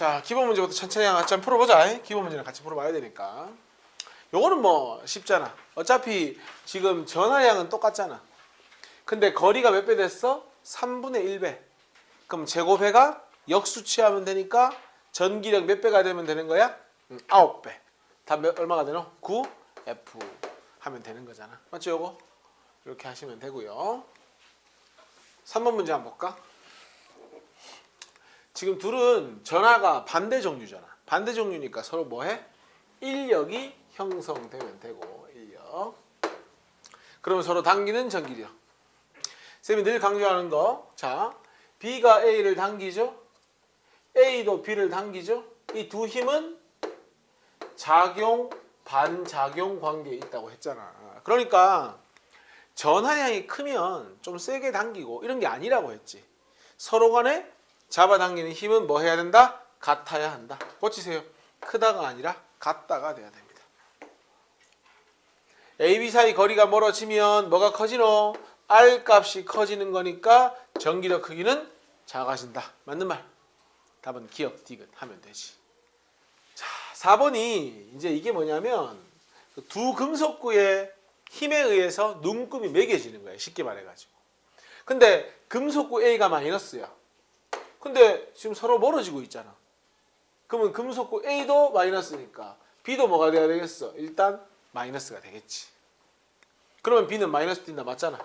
자, 기본 문제부터 천천히 같이 한번 풀어보자. 기본 문제는 같이 풀어봐야 되니까. 요거는 뭐 쉽잖아. 어차피 지금 전하량은 똑같잖아. 근데 거리가 몇 배 됐어? 3분의 1배. 그럼 제곱해가 역수치하면 되니까 전기력 몇 배가 되면 되는 거야? 9배. 답 얼마가 되노? 9F 하면 되는 거잖아. 맞죠, 요거? 이렇게 하시면 되고요. 3번 문제 한번 볼까? 지금 둘은 전하가 반대 종류잖아. 반대 종류니까 서로 뭐해? 인력이 형성되면 되고, 인력. 그러면 서로 당기는 전기력. 쌤이 늘 강조하는 거. 자, B가 A를 당기죠. A도 B를 당기죠. 이 두 힘은 작용, 반작용 관계에 있다고 했잖아. 그러니까 전하량이 크면 좀 세게 당기고 이런 게 아니라고 했지. 서로 간에 잡아당기는 힘은 뭐 해야 된다? 같아야 한다. 고치세요. 크다가 아니라 같다가 돼야 됩니다. A, B 사이 거리가 멀어지면 뭐가 커지노? R 값이 커지는 거니까 전기력 크기는 작아진다. 맞는 말. 답은 기억, 디귿 하면 되지. 자, 4번이 이제 이게 뭐냐면 두 금속구의 힘에 의해서 눈금이 매겨지는 거예요. 쉽게 말해가지고. 근데 금속구 A가 마이너스야. 근데 지금 서로 멀어지고 있잖아. 그러면 금속구 A도 마이너스니까 B도 뭐가 돼야 되겠어? 일단 마이너스가 되겠지. 그러면 B는 마이너스 뛴다. 맞잖아.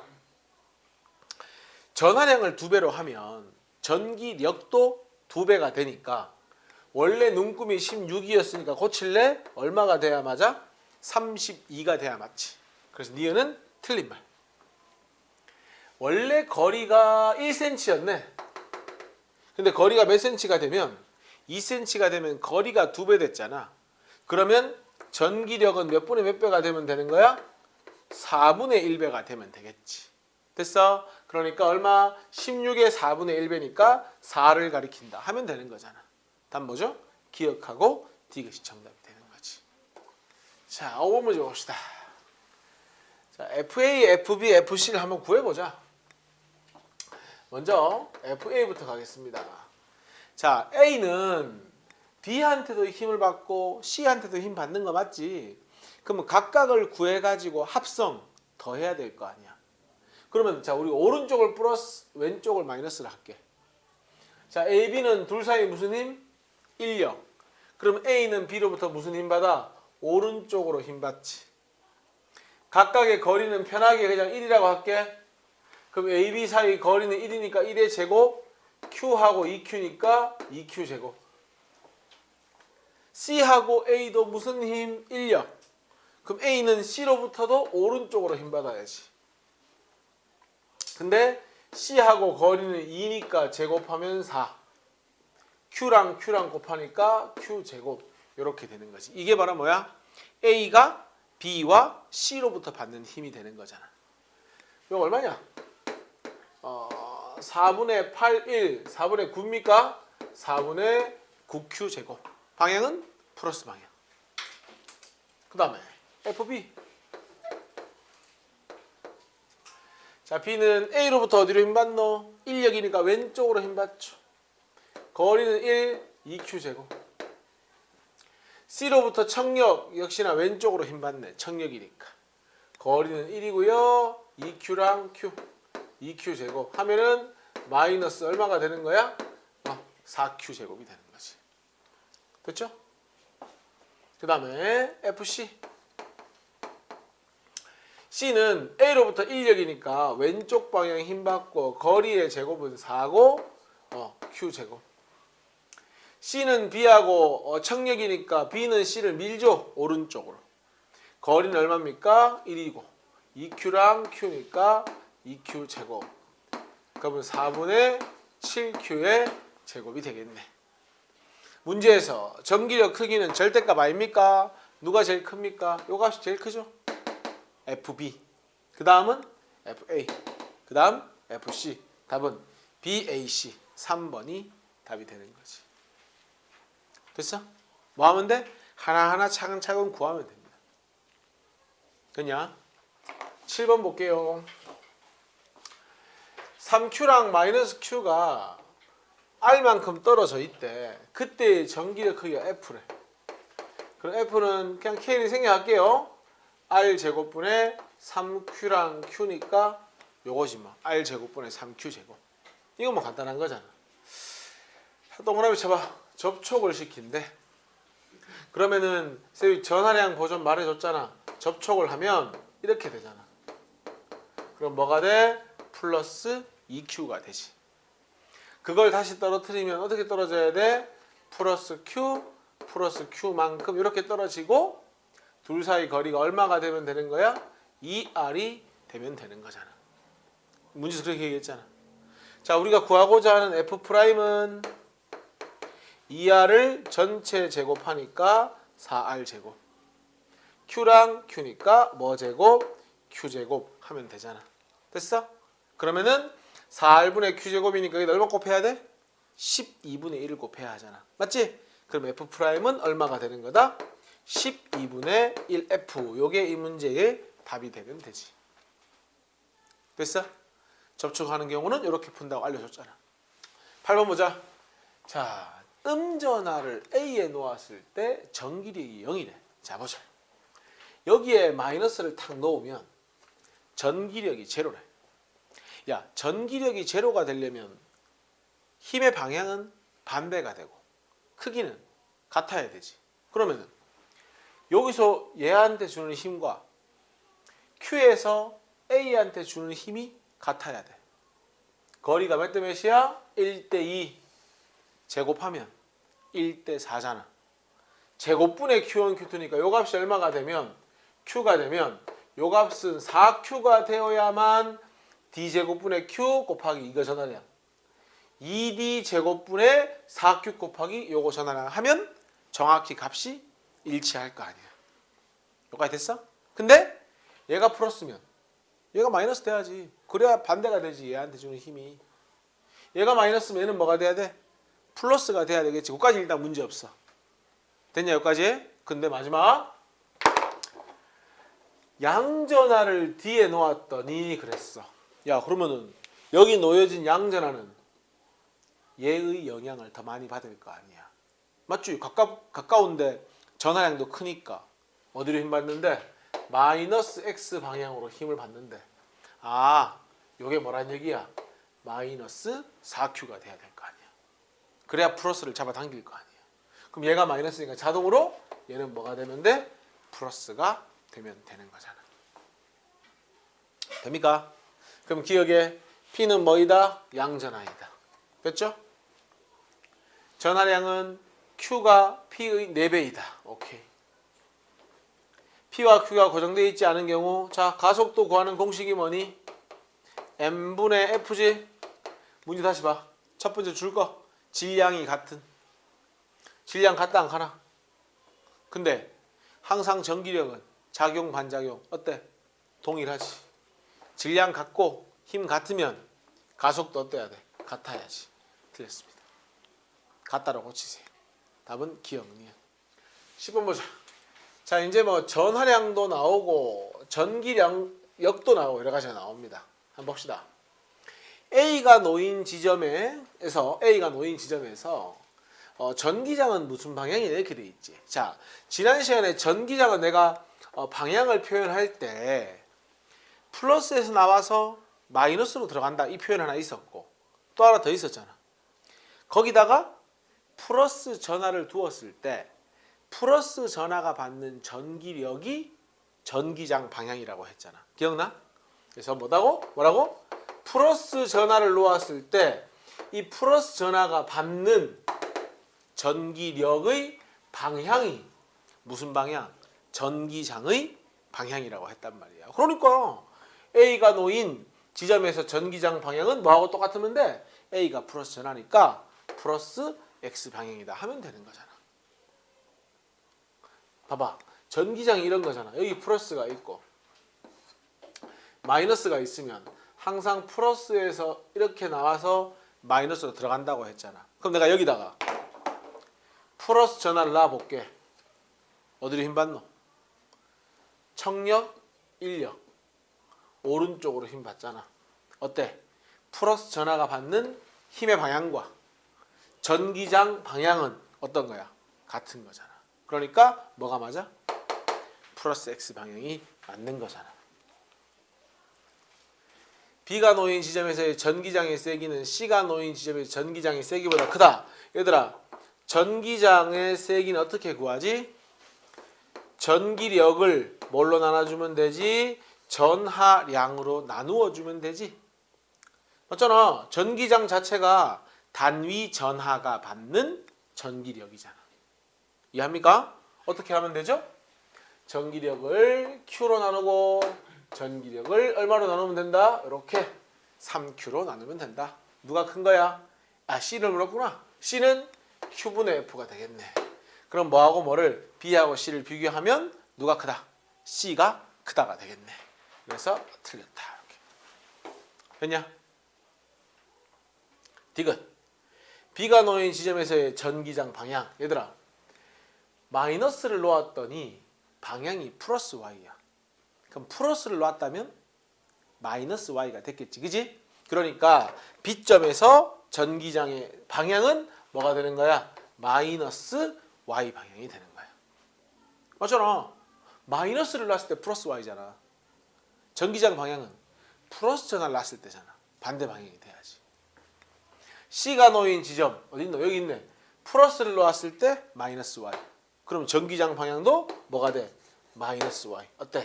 전하량을 2배로 하면 전기력도 2배가 되니까 원래 눈금이 16이었으니까 고칠래? 얼마가 돼야 맞아? 32가 돼야 맞지. 그래서 니은은 틀린 말. 원래 거리가 1cm였네. 근데 거리가 몇 cm가 되면 2cm가 되면 거리가 2배 됐잖아. 그러면 전기력은 몇 분의 몇 배가 되면 되는 거야? 4분의 1배가 되면 되겠지. 됐어? 그러니까 얼마? 16의 4분의 1배니까 4를 가리킨다 하면 되는 거잖아. 답 뭐죠? 기억하고 디귿이 정답이 되는 거지. 자, 5번 문제 봅시다. 자, FA, FB, FC를 한번 구해보자. 먼저 FA부터 가겠습니다. 자, A는 B한테도 힘을 받고 C한테도 힘 받는 거 맞지? 그러면 각각을 구해가지고 합성 더해야 될 거 아니야. 그러면 자, 우리 오른쪽을 플러스 왼쪽을 마이너스를 할게. 자, A, B는 둘 사이 무슨 힘? 인력. 그럼 A는 B로부터 무슨 힘 받아? 오른쪽으로 힘 받지. 각각의 거리는 편하게 그냥 1이라고 할게. 그럼 A, B 사이 거리는 1이니까 1의 제곱, Q하고 2Q니까 2Q 제곱. C하고 A도 무슨 힘? 인력. 그럼 A는 C로부터도 오른쪽으로 힘 받아야지. 근데 C하고 거리는 2니까 제곱하면 4. Q랑 Q랑 곱하니까 Q 제곱. 이렇게 되는 거지. 이게 바로 뭐야? A가 B와 C로부터 받는 힘이 되는 거잖아. 이거 얼마냐? 4분의 8, 1, 4분의 9입니까? 4분의 9Q 제곱. 방향은 플러스 방향. 그 다음에 FB. 자, B는 A로부터 어디로 힘 받노? 인력이니까 왼쪽으로 힘 받죠. 거리는 1, 2Q 제곱. C로부터 청력 역시나 왼쪽으로 힘 받네. 청력이니까. 거리는 1이고요. 2Q랑 Q. 2Q 제곱 하면은 마이너스 얼마가 되는 거야? 4Q 제곱이 되는 거지. 됐죠? 그 다음에 FC. C는 A로부터 인력이니까 왼쪽 방향 힘 받고 거리의 제곱은 4고 Q 제곱. C는 B하고 청력이니까 B는 C를 밀죠. 오른쪽으로. 거리는 얼마입니까? 1이고 2Q랑 Q니까 2Q 제곱. 그러면 4분의 7Q의 제곱이 되겠네. 문제에서 전기력 크기는 절대값 아닙니까? 누가 제일 큽니까? 요 값이 제일 크죠. FB. 그 다음은 FA. 그 다음 FC. 답은 BAC. 3번이 답이 되는 거지. 됐어? 뭐 하면 돼? 하나하나 차근차근 구하면 됩니다. 그냥 7번 볼게요. 3Q랑 마이너스 Q가 R만큼 떨어져 있대. 그때의 전기력 크기가 F래. 그럼 F는 그냥 K를 생략할게요. R 제곱분의 3Q랑 Q니까 요것이 뭐 R 제곱분의 3Q 제곱. 이거 뭐 간단한 거잖아. 동그라미 쳐봐. 접촉을 시킨대. 그러면은 쌤이 전하량 보존 말해줬잖아. 접촉을 하면 이렇게 되잖아. 그럼 뭐가 돼? 플러스 2Q가 되지. 그걸 다시 떨어뜨리면 어떻게 떨어져야 돼? 플러스 Q만큼 이렇게 떨어지고 둘 사이 거리가 얼마가 되면 되는 거야? 2R이 되면 되는 거잖아. 문제에서 그렇게 얘기했잖아. 자, 우리가 구하고자 하는 F'은 2R을 전체 제곱하니까 4R 제곱. Q랑 Q니까 뭐 제곱? Q 제곱 하면 되잖아. 됐어? 그러면은 4R분의 Q제곱이니까 여기다 얼마 곱해야 돼? 12분의 1을 곱해야 하잖아. 맞지? 그럼 F'은 얼마가 되는 거다? 12분의 1F. 요게 이 문제의 답이 되면 되지. 됐어? 접촉하는 경우는 이렇게 푼다고 알려줬잖아. 8번 보자. 자, 음전하를 A에 놓았을 때 전기력이 0이래. 자, 보자. 여기에 마이너스를 탁 놓으면 전기력이 제로래. 야, 전기력이 제로가 되려면 힘의 방향은 반배가 되고 크기는 같아야 되지. 그러면은 여기서 얘한테 주는 힘과 Q에서 A한테 주는 힘이 같아야 돼. 거리가 몇 대 몇이야? 1대 2 제곱하면 1대 4잖아. 제곱분의 Q1, Q2니까 요 값이 얼마가 되면 Q가 되면 요 값은 4Q가 되어야만 D제곱분의 Q 곱하기 이거 전하량 2D 제곱분의 4Q 곱하기 요거 전하량 하면 정확히 값이 일치할 거 아니야. 여기까지 됐어? 근데 얘가 플러스면 얘가 마이너스 돼야지. 그래야 반대가 되지. 얘한테 주는 힘이. 얘가 마이너스면 얘는 뭐가 돼야 돼? 플러스가 돼야 되겠지. 그까지 일단 문제 없어. 됐냐 여기까지? 근데 마지막 양전하를 D에 놓았더니 그랬어. 야, 그러면은 여기 놓여진 양전하는 얘의 영향을 더 많이 받을 거 아니야. 맞지? 가까운데 전하량도 크니까 어디로 힘 받는데? 마이너스 X 방향으로 힘을 받는데, 아, 요게 뭐란 얘기야? 마이너스 4Q가 돼야 될 거 아니야. 그래야 플러스를 잡아당길 거 아니야. 그럼 얘가 마이너스니까 자동으로 얘는 뭐가 되면 돼? 플러스가 되면 되는 거잖아. 됩니까? 그럼 기억에 P는 뭐이다? 양전하이다. 됐죠? 전하량은 Q가 P의 4배이다. 오케이. P와 Q가 고정되어 있지 않은 경우, 자, 가속도 구하는 공식이 뭐니? M분의 F지? 문제 다시 봐. 첫 번째 줄 거. 질량이 같은. 질량 같다 안 가나? 근데 항상 전기력은 작용 반작용 어때? 동일하지. 질량 같고 힘 같으면 가속도 어때야 돼? 같아야지. 틀렸습니다. 같다로 고치세요. 답은 기억니은. 10번 보자. 자, 이제 뭐 전하량도 나오고 전기력도 나오고 여러 가지가 나옵니다. 한번 봅시다. A가 놓인 지점에서 전기장은 무슨 방향이냐 이렇게 돼 있지. 자, 지난 시간에 전기장은 내가 방향을 표현할 때 플러스에서 나와서 마이너스로 들어간다 이 표현 하나 있었고 또 하나 더 있었잖아. 거기다가 플러스 전하를 두었을 때 플러스 전하가 받는 전기력이 전기장 방향이라고 했잖아. 기억나? 그래서 뭐라고? 플러스 전하를 놓았을 때 이 플러스 전하가 받는 전기력의 방향이 무슨 방향? 전기장의 방향이라고 했단 말이야. 그러니까 A가 놓인 지점에서 전기장 방향은 뭐하고 똑같으면 돼? A가 플러스 전하니까 플러스 X 방향이다 하면 되는 거잖아. 봐봐. 전기장이 이런 거잖아. 여기 플러스가 있고 마이너스가 있으면 항상 플러스에서 이렇게 나와서 마이너스로 들어간다고 했잖아. 그럼 내가 여기다가 플러스 전하를 놔볼게. 어디로 힘 받노? 청력, 인력. 오른쪽으로 힘 받잖아. 어때? 플러스 전하가 받는 힘의 방향과 전기장 방향은 어떤 거야? 같은 거잖아. 그러니까 뭐가 맞아? 플러스 X 방향이 맞는 거잖아. B가 놓인 지점에서의 전기장의 세기는 C가 놓인 지점에서 전기장의 세기보다 크다. 얘들아, 전기장의 세기는 어떻게 구하지? 전기력을 뭘로 나눠주면 되지? 전하량으로 나누어 주면 되지. 맞잖아. 전기장 자체가 단위 전하가 받는 전기력이잖아. 이해합니까? 어떻게 하면 되죠? 전기력을 Q로 나누고 전기력을 얼마로 나누면 된다? 이렇게 3Q로 나누면 된다. 누가 큰 거야? 아, C를 물었구나. C는 Q분의 F가 되겠네. 그럼 뭐하고 뭐를 B하고 C를 비교하면 누가 크다? C가 크다가 되겠네. 그래서 틀렸다. 이렇게. 됐냐? 디귿. B가 놓인 지점에서의 전기장 방향. 얘들아, 마이너스를 놓았더니 방향이 플러스 Y야. 그럼 플러스를 놓았다면 마이너스 Y가 됐겠지. 그지? 그러니까 B점에서 전기장의 방향은 뭐가 되는 거야? 마이너스 Y 방향이 되는 거야. 맞잖아. 마이너스를 놨을 때 플러스 Y잖아. 전기장 방향은 플러스 전화를 놨을 때잖아. 반대 방향이 돼야지. C가 놓인 지점 어디 있노? 여기 있네. 플러스를 놓았을 때 마이너스 Y. 그럼 전기장 방향도 뭐가 돼? 마이너스 Y. 어때?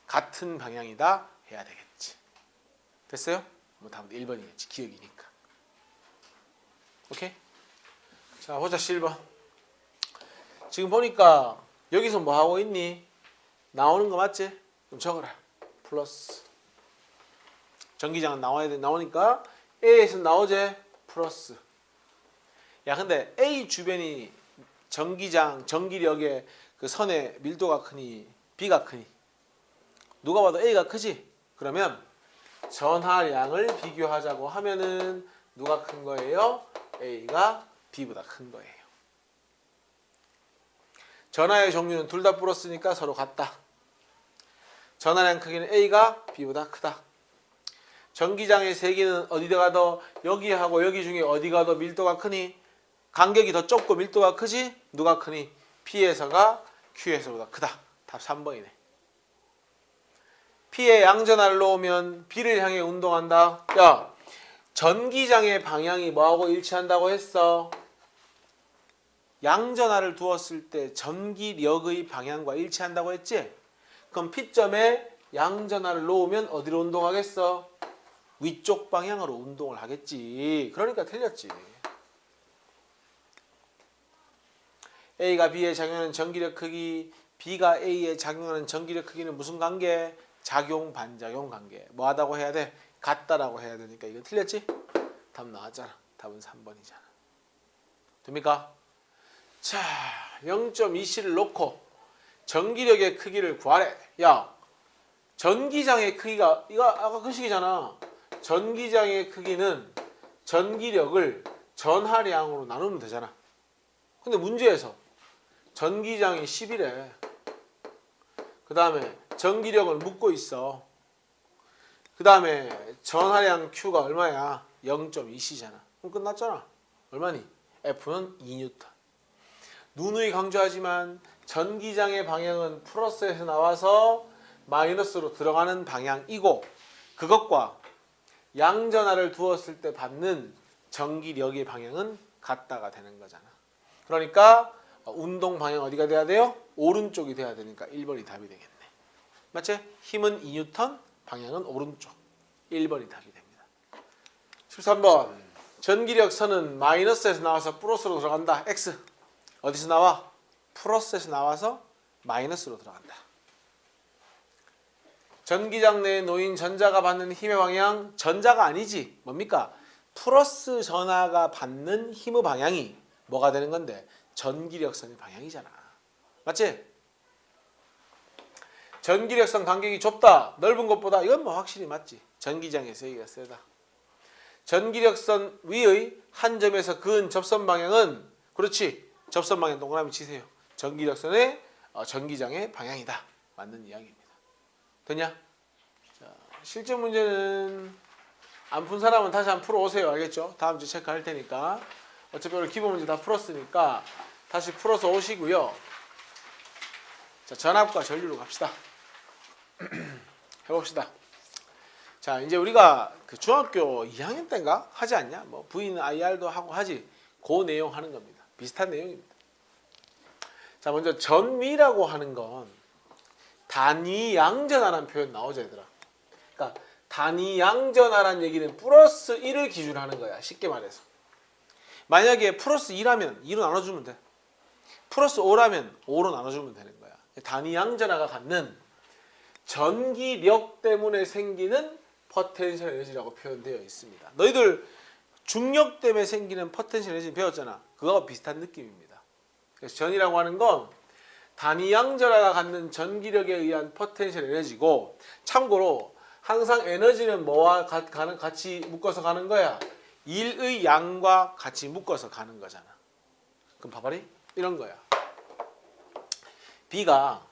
같은 방향이다 해야 되겠지. 됐어요? 뭐 다음 1번이겠지. 기억이니까. 오케이? 자, 보자. 1번. 지금 보니까 여기서 뭐 하고 있니? 나오는 거 맞지? 그럼 적어라. 플러스. 전기장은 나와야 돼. 나오니까 A에서 나오지? 플러스. 야, 근데 A 주변이 전기장, 전기력의 그 선의 밀도가 크니 B가 크니 누가 봐도 A가 크지? 그러면 전하량을 비교하자고 하면은 누가 큰 거예요? A가 B보다 큰 거예요. 전하의 종류는 둘 다 플러스니까 서로 같다. 전하량 크기는 A가 B보다 크다. 전기장의 세기는 어디가 더 여기하고 여기 중에 어디가 더 밀도가 크니? 간격이 더 좁고 밀도가 크지? 누가 크니? P에서가 Q에서보다 크다. 답 3번이네. P에 양전하를 놓으면 B를 향해 운동한다. 야, 전기장의 방향이 뭐하고 일치한다고 했어? 양전하를 두었을 때 전기력의 방향과 일치한다고 했지? 그럼 P점에 양전하를 놓으면 어디로 운동하겠어? 위쪽 방향으로 운동을 하겠지. 그러니까 틀렸지. A가 B에 작용하는 전기력 크기, B가 A에 작용하는 전기력 크기는 무슨 관계? 작용, 반작용 관계. 뭐 하다고 해야 돼? 같다라고 해야 되니까 이거 틀렸지? 답 나왔잖아. 답은 3번이잖아. 됩니까? 자, 0.2C를 놓고 전기력의 크기를 구하래. 야, 전기장의 크기가 이거 아까 그 식이잖아. 전기장의 크기는 전기력을 전하량으로 나누면 되잖아. 근데 문제에서 전기장이 10이래. 그 다음에 전기력을 묻고 있어. 그 다음에 전하량 Q가 얼마야? 0.2C잖아. 그럼 끝났잖아. 얼마니? F는 2N. 누누이 강조하지만 전기장의 방향은 플러스에서 나와서 마이너스로 들어가는 방향이고 그것과 양전하를 두었을 때 받는 전기력의 방향은 같다가 되는 거잖아. 그러니까 운동 방향 어디가 돼야 돼요? 오른쪽이 돼야 되니까 1번이 답이 되겠네. 맞지? 힘은 2N, 방향은 오른쪽. 1번이 답이 됩니다. 13번. 전기력 선은 마이너스에서 나와서 플러스로 들어간다. X. 어디서 나와? 플러스에서 나와서 마이너스로 들어간다. 전기장 내에 놓인 전자가 받는 힘의 방향, 전자가 아니지. 뭡니까? 플러스 전하가 받는 힘의 방향이 뭐가 되는 건데? 전기력선의 방향이잖아. 맞지? 전기력선 간격이 좁다, 넓은 것보다 이건 뭐 확실히 맞지. 전기장의 세기가 세다. 전기력선 위의 한 점에서 그은 접선 방향은 그렇지. 접선 방향 동그라미 치세요. 전기력선의 전기장의 방향이다. 맞는 이야기입니다. 됐냐? 자, 실제 문제는 안 푼 사람은 다시 한번 풀어오세요. 알겠죠? 다음 주에 체크할 테니까. 어차피 오늘 기본 문제 다 풀었으니까 다시 풀어서 오시고요. 자, 전압과 전류로 갑시다. 해봅시다. 자, 이제 우리가 그 중학교 2학년 때인가 하지 않냐? 뭐 VIR도 하고 하지. 그 내용 하는 겁니다. 비슷한 내용입니다. 자, 먼저 전위라고 하는 건 단위 양전하라는 표현 나오죠, 얘들아. 그러니까 단위 양전하라는 얘기는 플러스 1을 기준으로 하는 거야. 쉽게 말해서. 만약에 플러스 2라면 2로 나눠주면 돼. 플러스 5라면 5로 나눠주면 되는 거야. 단위 양전하가 갖는 전기력 때문에 생기는 포텐셜 에너지라고 표현되어 있습니다. 너희들 중력 때문에 생기는 포텐셜 에너지 배웠잖아. 그거와 비슷한 느낌입니다. 그래서 전이라고 하는 건 단위 양전하가 갖는 전기력에 의한 포텐셜 에너지고, 참고로 항상 에너지는 뭐와 같이 묶어서 가는 거야? 일의 양과 같이 묶어서 가는 거잖아. 그럼 봐봐리? 이런 거야. B가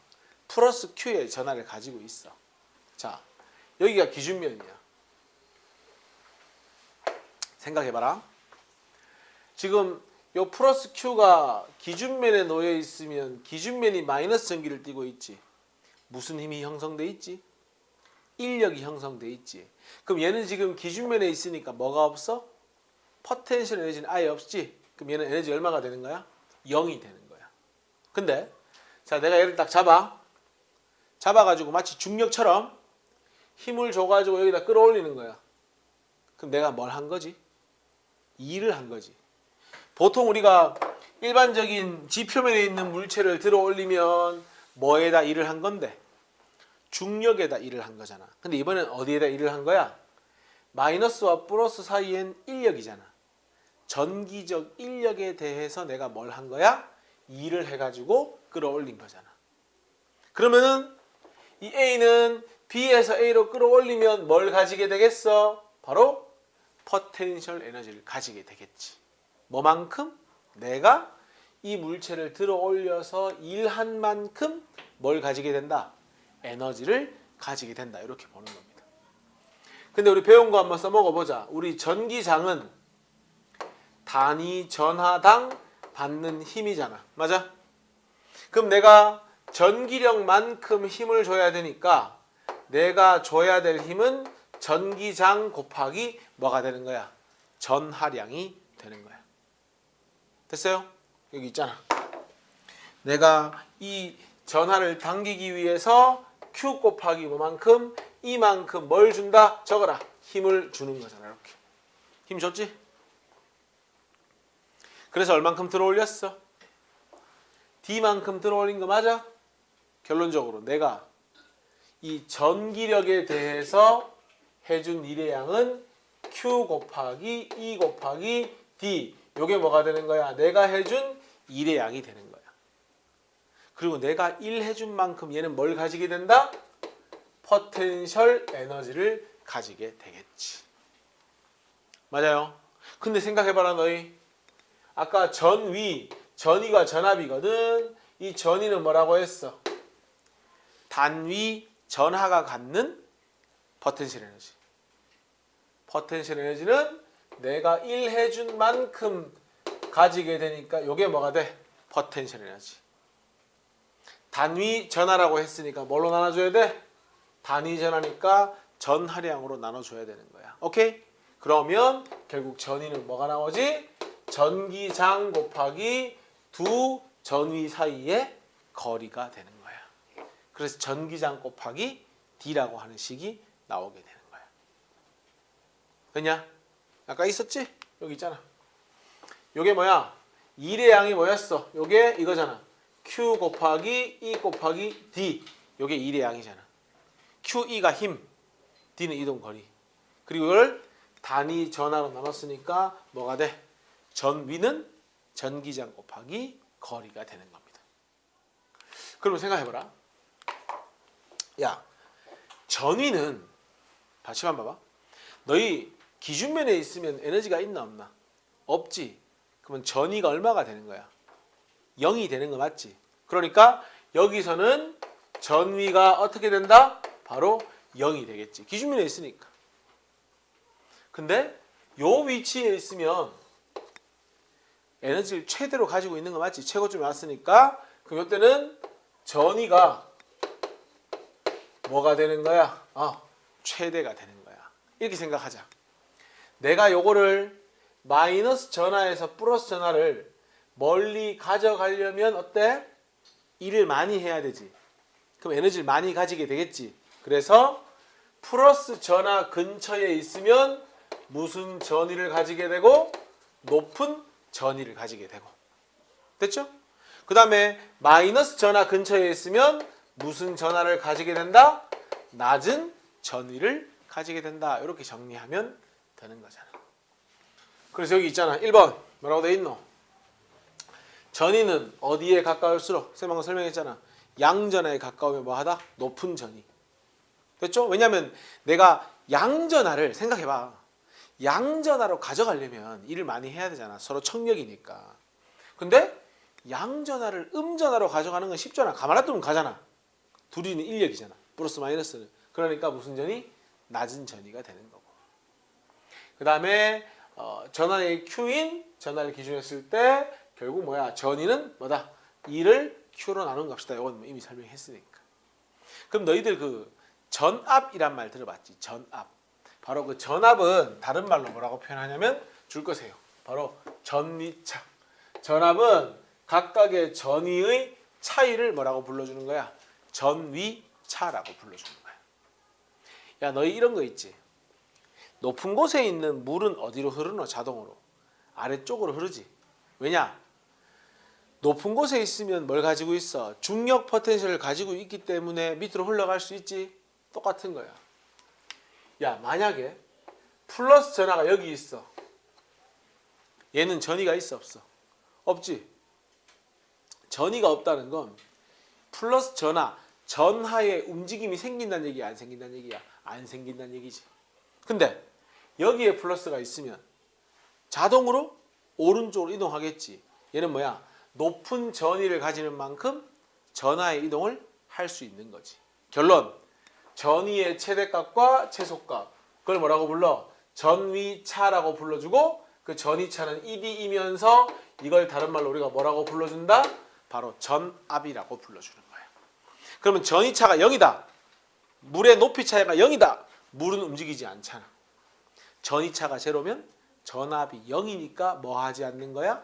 플러스 Q의 전하를 가지고 있어. 자, 여기가 기준면이야. 생각해봐라. 지금 요 플러스 Q가 기준면에 놓여 있으면 기준면이 마이너스 전기를 띠고 있지. 무슨 힘이 형성돼 있지? 인력이 형성돼 있지. 그럼 얘는 지금 기준면에 있으니까 뭐가 없어? 포텐셜 에너지는 아예 없지. 그럼 얘는 에너지 얼마가 되는 거야? 0이 되는 거야. 근데 자, 내가 얘를 딱 잡아가지고 마치 중력처럼 힘을 줘가지고 여기다 끌어올리는 거야. 그럼 내가 뭘 한 거지? 일을 한 거지. 보통 우리가 일반적인 지표면에 있는 물체를 들어 올리면 뭐에다 일을 한 건데? 중력에다 일을 한 거잖아. 근데 이번엔 어디에다 일을 한 거야? 마이너스와 플러스 사이엔 인력이잖아. 전기적 인력에 대해서 내가 뭘 한 거야? 일을 해가지고 끌어올린 거잖아. 그러면은 이 A는 B에서 A로 끌어올리면 뭘 가지게 되겠어? 바로 포텐셜 에너지를 가지게 되겠지. 뭐만큼? 내가 이 물체를 들어 올려서 일한 만큼 뭘 가지게 된다? 에너지를 가지게 된다. 이렇게 보는 겁니다. 근데 우리 배운 거 한번 써먹어 보자. 우리 전기장은 단위 전하당 받는 힘이잖아. 맞아? 그럼 내가 전기력만큼 힘을 줘야 되니까 내가 줘야 될 힘은 전기장 곱하기 뭐가 되는 거야? 전하량이 되는 거야. 됐어요? 여기 있잖아. 내가 이 전하를 당기기 위해서 Q 곱하기 뭐만큼? 이만큼 뭘 준다? 적어라. 힘을 주는 거잖아. 이렇게. 힘 줬지? 그래서 얼만큼 들어 올렸어? D만큼 들어 올린 거 맞아? 결론적으로 내가 이 전기력에 대해서 해준 일의 양은 Q 곱하기 E 곱하기 D. 요게 뭐가 되는 거야? 내가 해준 일의 양이 되는 거야. 그리고 내가 1 해준 만큼 얘는 뭘 가지게 된다? 포텐셜 에너지를 가지게 되겠지. 맞아요? 근데 생각해봐라 너희. 아까 전위가 전압이거든. 이 전위는 뭐라고 했어? 단위 전하가 갖는 포텐셜 에너지. 포텐셜 에너지는 내가 1 해준 만큼 가지게 되니까 이게 뭐가 돼? 포텐셜 에너지. 단위 전하라고 했으니까 뭘로 나눠줘야 돼? 단위 전하니까 전하량으로 나눠줘야 되는 거야. 오케이? 그러면 결국 전위는 뭐가 나오지? 전기장 곱하기 두 전위 사이의 거리가 되는 거야. 그래서 전기장 곱하기 D라고 하는 식이 나오게 되는 거야. 됐냐? 아까 있었지? 여기 있잖아. 요게 뭐야? 일의 양이 뭐였어? 요게 이거잖아. Q 곱하기 E 곱하기 D. 요게 일의 양이잖아. QE가 힘, D는 이동 거리. 그리고 이걸 단위 전하로 나눴으니까 뭐가 돼? 전위는 전기장 곱하기 거리가 되는 겁니다. 그러면 생각해봐라. 야, 전위는 다시만 봐봐. 너희 기준면에 있으면 에너지가 있나 없나? 없지. 그러면 전위가 얼마가 되는 거야? 0이 되는 거 맞지? 그러니까 여기서는 전위가 어떻게 된다? 바로 0이 되겠지. 기준면에 있으니까. 근데 요 위치에 있으면 에너지를 최대로 가지고 있는 거 맞지? 최고점에 왔으니까 그럼 이때는 전위가 뭐가 되는 거야? 최대가 되는 거야. 이렇게 생각하자. 내가 요거를 마이너스 전하에서 플러스 전하를 멀리 가져가려면 어때? 일을 많이 해야 되지. 그럼 에너지를 많이 가지게 되겠지. 그래서 플러스 전하 근처에 있으면 무슨 전위를 가지게 되고 높은 전위를 가지게 되고. 됐죠? 그 다음에 마이너스 전하 근처에 있으면 무슨 전하를 가지게 된다? 낮은 전위를 가지게 된다. 이렇게 정리하면 되는 거잖아. 그래서 여기 있잖아. 1번 뭐라고 돼 있노? 전위는 어디에 가까울수록 쌤 방금 설명했잖아. 양전하에 가까우면 뭐하다? 높은 전위. 됐죠? 왜냐하면 내가 양전하를 생각해봐. 양전하로 가져가려면 일을 많이 해야 되잖아. 서로 청력이니까. 근데 양전하를 음전하로 가져가는 건 쉽잖아. 가만 놔두면 가잖아. 둘이는 인력이잖아. 플러스 마이너스는. 그러니까 무슨 전위? 낮은 전위가 되는 거고. 그 다음에 전하의 Q인 전하를 기준으로 했을 때 결국 뭐야? 전위는 뭐다? 2를 Q로 나눈 값이다. 이건 이미 설명했으니까. 그럼 너희들 그 전압이란 말 들어봤지? 전압. 바로 그 전압은 다른 말로 뭐라고 표현하냐면 줄 거세요. 바로 전위차. 전압은 각각의 전위의 차이를 뭐라고 불러주는 거야? 전위차라고 불러주는 거야. 야, 너희 이런 거 있지? 높은 곳에 있는 물은 어디로 흐르노? 자동으로. 아래쪽으로 흐르지. 왜냐? 높은 곳에 있으면 뭘 가지고 있어? 중력 포텐셜을 가지고 있기 때문에 밑으로 흘러갈 수 있지? 똑같은 거야. 야, 만약에 플러스 전하가 여기 있어. 얘는 전위가 있어, 없어? 없지? 전위가 없다는 건 플러스 전하, 전하에 움직임이 생긴다는 얘기야, 안 생긴다는 얘기야? 안 생긴다는 얘기지. 근데 여기에 플러스가 있으면 자동으로 오른쪽으로 이동하겠지. 얘는 뭐야? 높은 전위를 가지는 만큼 전하의 이동을 할 수 있는 거지. 결론, 전위의 최대값과 최소값, 그걸 뭐라고 불러? 전위차라고 불러주고 그 전위차는 ED이면서 이걸 다른 말로 우리가 뭐라고 불러준다? 바로 전압이라고 불러주는 거예요. 그러면 전위차가 0이다. 물의 높이 차이가 0이다. 물은 움직이지 않잖아. 전위차가 제로면 전압이 0이니까 뭐 하지 않는 거야?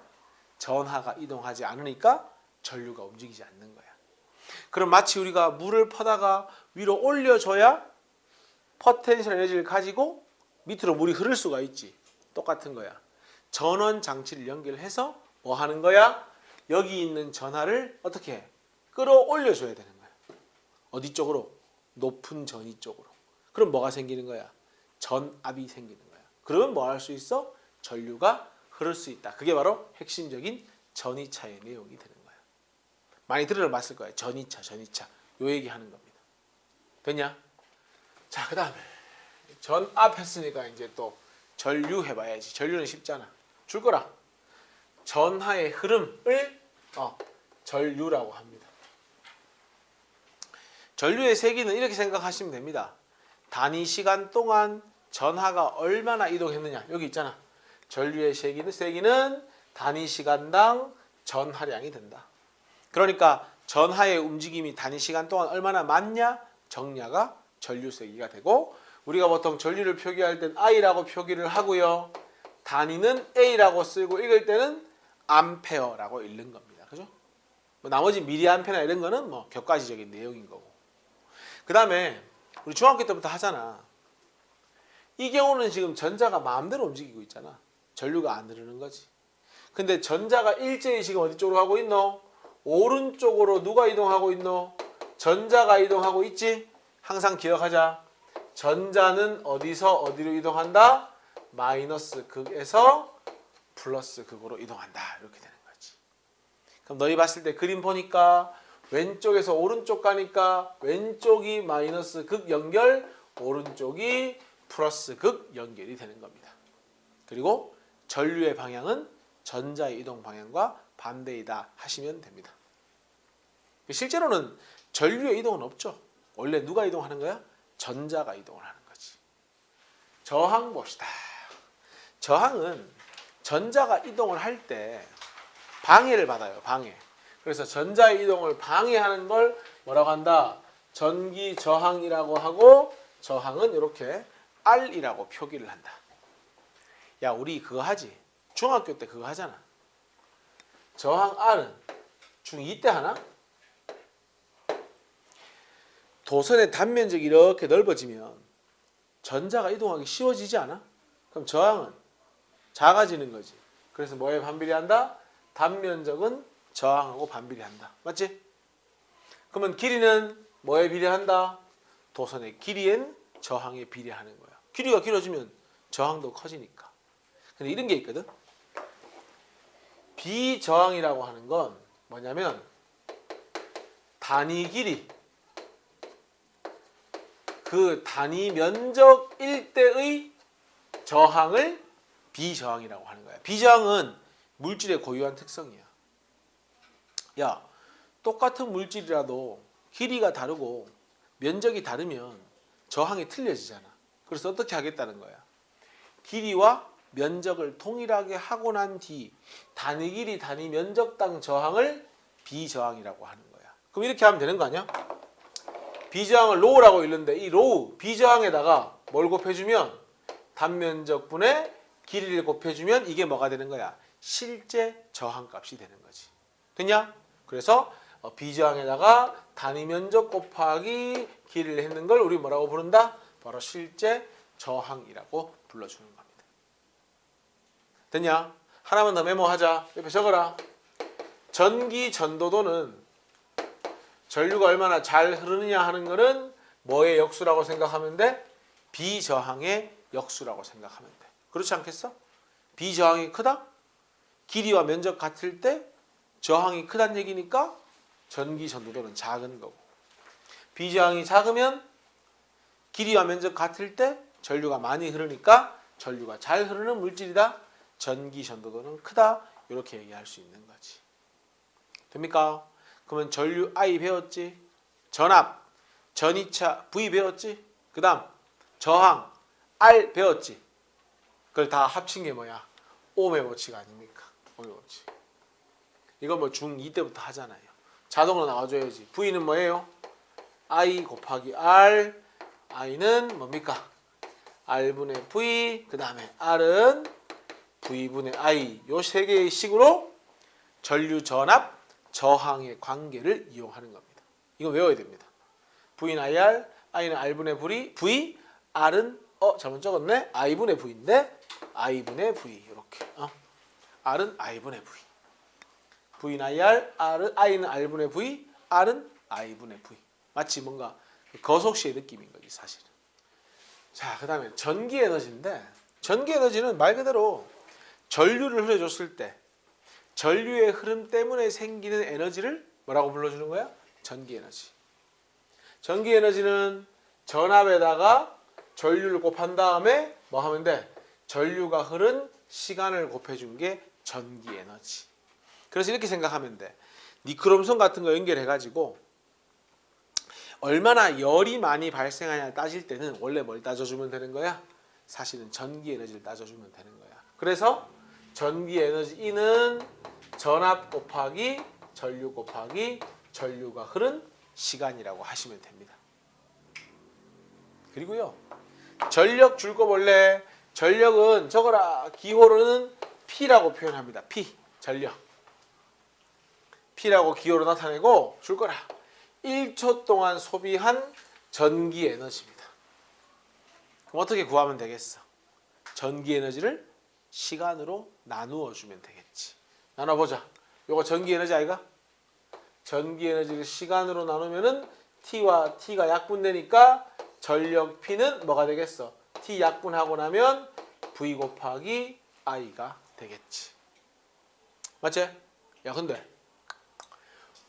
전하가 이동하지 않으니까 전류가 움직이지 않는 거야. 그럼 마치 우리가 물을 퍼다가 위로 올려줘야 포텐셜 에너지를 가지고 밑으로 물이 흐를 수가 있지. 똑같은 거야. 전원 장치를 연결해서 뭐 하는 거야? 여기 있는 전하를 어떻게 해? 끌어올려줘야 되는 거야. 어디 쪽으로? 높은 전위 쪽으로. 그럼 뭐가 생기는 거야? 전압이 생기는 거야. 그러면 뭐 할 수 있어? 전류가 흐를 수 있다. 그게 바로 핵심적인 전위차의 내용이 되는 거야. 많이 들어봤을 거야. 전위차, 전위차. 요 얘기하는 겁니다. 됐냐? 자, 그 다음에 전압 했으니까 이제 또 전류 해봐야지. 전류는 쉽잖아. 줄 거라. 전하의 흐름을 전류라고 합니다. 전류의 세기는 이렇게 생각하시면 됩니다. 단위 시간 동안 전하가 얼마나 이동했느냐. 여기 있잖아. 전류의 세기는 단위 시간당 전하량이 된다. 그러니까 전하의 움직임이 단위 시간 동안 얼마나 많냐? 정량가 전류 세기가 되고, 우리가 보통 전류를 표기할 땐 I라고 표기를 하고요. 단위는 A라고 쓰고 읽을 때는 암페어라고 읽는 겁니다. 그죠? 뭐 나머지 미리암페나 이런 거는 뭐 격가지적인 내용인 거고. 그 다음에 우리 중학교 때부터 하잖아. 이 경우는 지금 전자가 마음대로 움직이고 있잖아. 전류가 안 흐르는 거지. 근데 전자가 일제히 지금 어디 쪽으로 가고 있노? 오른쪽으로 누가 이동하고 있노? 전자가 이동하고 있지? 항상 기억하자. 전자는 어디서 어디로 이동한다? 마이너스 극에서 플러스 극으로 이동한다. 이렇게 되는 거지. 그럼 너희 봤을 때 그림 보니까 왼쪽에서 오른쪽 가니까 왼쪽이 마이너스 극 연결, 오른쪽이 플러스 극 연결이 되는 겁니다. 그리고 전류의 방향은 전자의 이동 방향과 반대이다 하시면 됩니다. 실제로는 전류의 이동은 없죠. 원래 누가 이동하는 거야? 전자가 이동을 하는 거지. 저항 봅시다. 저항은 전자가 이동을 할 때 방해를 받아요. 방해. 그래서 전자의 이동을 방해하는 걸 뭐라고 한다? 전기 저항이라고 하고 저항은 이렇게 R이라고 표기를 한다. 야, 우리 그거 하지? 중학교 때 그거 하잖아. 저항 R은 중2 때 하나? 도선의 단면적이 이렇게 넓어지면 전자가 이동하기 쉬워지지 않아? 그럼 저항은 작아지는 거지. 그래서 뭐에 반비례한다? 단면적은 저항하고 반비례한다. 맞지? 그러면 길이는 뭐에 비례한다? 도선의 길이엔 저항에 비례하는 거야. 길이가 길어지면 저항도 커지니까. 근데 이런 게 있거든. 비저항이라고 하는 건 뭐냐면 단위 길이, 그 단위 면적 일대의 저항을 비저항이라고 하는 거야. 비저항은 물질의 고유한 특성이야. 야, 똑같은 물질이라도 길이가 다르고 면적이 다르면 저항이 틀려지잖아. 그래서 어떻게 하겠다는 거야? 길이와 면적을 동일하게 하고 난 뒤 단위 길이, 단위 면적당 저항을 비저항이라고 하는 거야. 그럼 이렇게 하면 되는 거 아니야? 비저항을 로우라고 읽는데 이 로우, 비저항에다가 뭘 곱해주면 단면적분의 길이를 곱해주면 이게 뭐가 되는 거야? 실제 저항값이 되는 거지. 됐냐? 그래서 비저항에다가 단위 면적 곱하기 길이를 했는 걸 우리 뭐라고 부른다? 바로 실제 저항이라고 불러주는 겁니다. 됐냐? 하나만 더 메모하자. 옆에 적어라. 전기 전도도는 전류가 얼마나 잘 흐르느냐 하는 거는 뭐의 역수라고 생각하면 돼? 비저항의 역수라고 생각하면 돼. 그렇지 않겠어? 비저항이 크다? 길이와 면적 같을 때 저항이 크다는 얘기니까 전기 전도도는 작은 거고, 비저항이 작으면 길이와 면적 같을 때 전류가 많이 흐르니까 전류가 잘 흐르는 물질이다. 전기 전도도는 크다. 이렇게 얘기할 수 있는 거지. 됩니까? 그러면 전류 I 배웠지? 전압, 전이차 V 배웠지? 그 다음 저항 R 배웠지? 그걸 다 합친 게 뭐야? 옴의 법칙 아닙니까? 옴의 법칙. 이거 뭐 중2 때부터 하잖아요. 자동으로 나와줘야지. V는 뭐예요? I 곱하기 R. I는 뭡니까? R분의 V. 그 다음에 R은 V분의 I. 요 세 개의 식으로 전류 전압, 저항의 관계를 이용하는 겁니다. 이거 외워야 됩니다. V는 IR, I는 R분의 V, R은 잘못 적었네. I분의 V인데 I분의 V 이렇게. R은 I분의 V. V는 IR, I는 R분의 V, R은 I분의 V. 마치 뭔가 거속시의 느낌인 거지 사실은. 자, 그 다음에 전기 에너지인데, 전기 에너지는 말 그대로 전류를 흘려줬을 때 전류의 흐름 때문에 생기는 에너지를 뭐라고 불러주는 거야? 전기 에너지. 전기 에너지는 전압에다가 전류를 곱한 다음에 뭐 하면 돼? 전류가 흐른 시간을 곱해준 게 전기 에너지. 그래서 이렇게 생각하면 돼. 니크롬선 같은 거 연결해가지고 얼마나 열이 많이 발생하냐 따질 때는 원래 뭘 따져주면 되는 거야? 사실은 전기 에너지를 따져주면 되는 거야. 그래서 전기 에너지 E는 전압 곱하기 전류 곱하기 전류가 흐른 시간이라고 하시면 됩니다. 그리고요, 전력 줄 거 볼래? 전력은 적어라. 기호로는 P라고 표현합니다. P, 전력. P라고 기호로 나타내고 줄 거라. 1초 동안 소비한 전기 에너지입니다. 그럼 어떻게 구하면 되겠어? 전기 에너지를 시간으로 나누어 주면 되겠지. 나눠보자. 요거 전기 에너지 아이가? 전기 에너지를 시간으로 나누면은 T와 T가 약분되니까 전력 P는 뭐가 되겠어? T 약분하고 나면 V 곱하기 I가 되겠지. 맞지? 야, 근데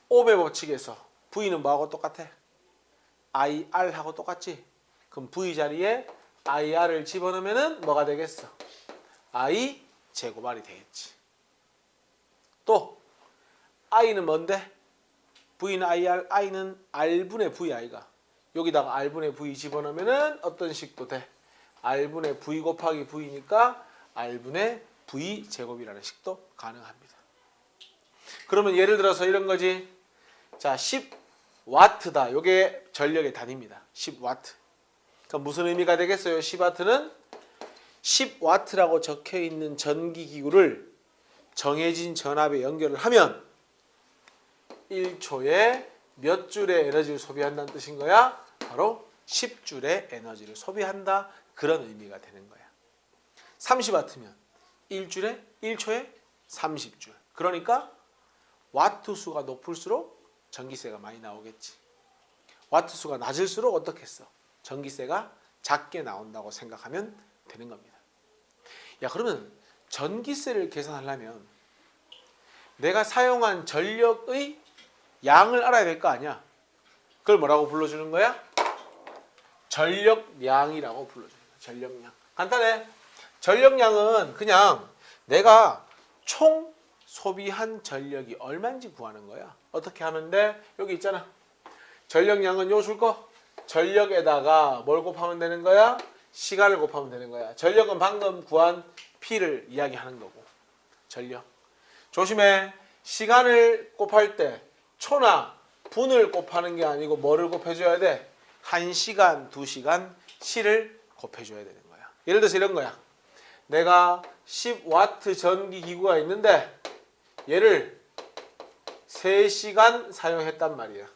옴의 법칙에서 V는 뭐하고 똑같아? IR하고 똑같지? 그럼 V 자리에 IR을 집어넣으면 뭐가 되겠어? I 제곱 R이 되겠지. 또 I는 뭔데? V는 IR, I는 R분의 VI가. 여기다가 R분의 V 집어넣으면 어떤 식도 돼? R분의 V 곱하기 V니까 R분의 V 제곱이라는 식도 가능합니다. 그러면 예를 들어서 이런 거지. 자, 10W다. 요게 전력의 단위입니다. 10W. 그럼 무슨 의미가 되겠어요? 10W는 10W라고 적혀 있는 전기기구를 정해진 전압에 연결을 하면 1초에 몇 줄의 에너지를 소비한다는 뜻인 거야? 바로 10줄의 에너지를 소비한다. 그런 의미가 되는 거야. 30W면 1초에 30줄. 그러니까 와트 수가 높을수록 전기세가 많이 나오겠지. 와트 수가 낮을수록 어떻겠어? 전기세가 작게 나온다고 생각하면 되는 겁니다. 야, 그러면 전기세를 계산하려면 내가 사용한 전력의 양을 알아야 될 거 아니야? 그걸 뭐라고 불러주는 거야? 전력량이라고 불러주는 거야. 전력량. 간단해. 전력량은 그냥 내가 총 소비한 전력이 얼마인지 구하는 거야. 어떻게 하는데? 여기 있잖아. 전력량은 요 줄 거. 전력에다가 뭘 곱하면 되는 거야? 시간을 곱하면 되는 거야. 전력은 방금 구한 P를 이야기하는 거고. 전력. 조심해. 시간을 곱할 때 초나 분을 곱하는 게 아니고 뭐를 곱해줘야 돼? 1시간, 2시간, C를 곱해줘야 되는 거야. 예를 들어서 이런 거야. 내가 10W 전기기구가 있는데 얘를 3시간 사용했단 말이야.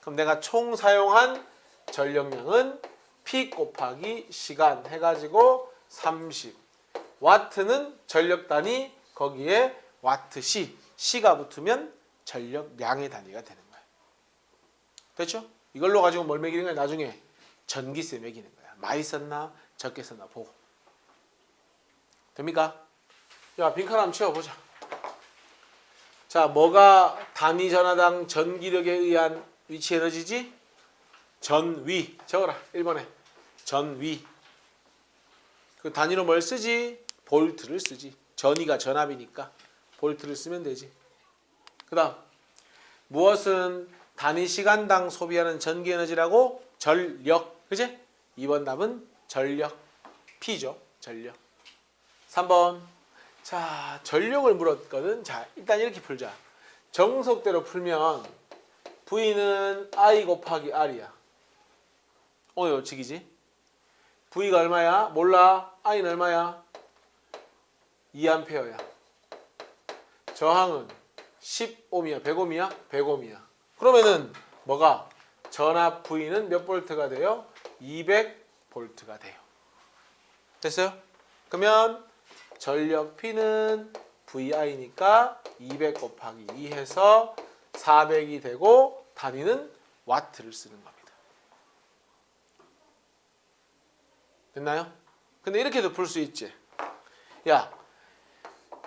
그럼 내가 총 사용한 전력량은 P 곱하기 시간 해가지고 30. 와트는 전력 단위, 거기에 와트 시. C가 붙으면 전력량의 단위가 되는 거야. 됐죠? 이걸로 가지고 뭘 매기는 거야? 나중에 전기세 매기는 거야. 많이 썼나 적게 썼나 보고. 됩니까? 야, 빈칸 한번 채워보자. 자, 뭐가 단위 전하당 전기력에 의한 위치 에너지지? 전위. 적어라. 1번에. 전위. 그 단위로 뭘 쓰지? 볼트를 쓰지. 전위가 전압이니까 볼트를 쓰면 되지. 그 다음 무엇은 단위 시간당 소비하는 전기 에너지라고? 전력. 그치? 2번 답은 전력. P죠. 전력. 3번. 자, 전력을 물었거든. 자, 일단 이렇게 풀자. 정석대로 풀면 V는 I 곱하기 R이야. 요직이지. V가 얼마야? 몰라. I는 얼마야? 2A야. 저항은 10ohm이야. 100ohm이야? 100ohm이야. 그러면은 뭐가? 전압 V는 몇 볼트가 돼요? 200볼트가 돼요. 됐어요? 그러면 전력 P는 VI니까 200 곱하기 2 해서 400이 되고 단위는 와트를 쓰는 겁니다. 됐나요? 근데 이렇게도 풀 수 있지. 야,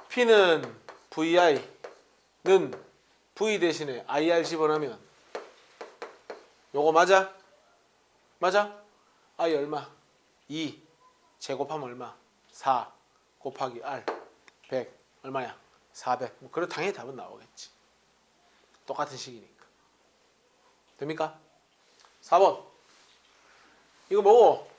P는 VI는 V 대신에 IR 집어넣으면 요거 맞아? 맞아? I 얼마? 2 제곱하면 얼마? 4 곱하기 R 100 얼마야? 400. 뭐 그래 당연히 답은 나오겠지. 똑같은 식이니까. 됩니까? 4번. 이거 뭐고?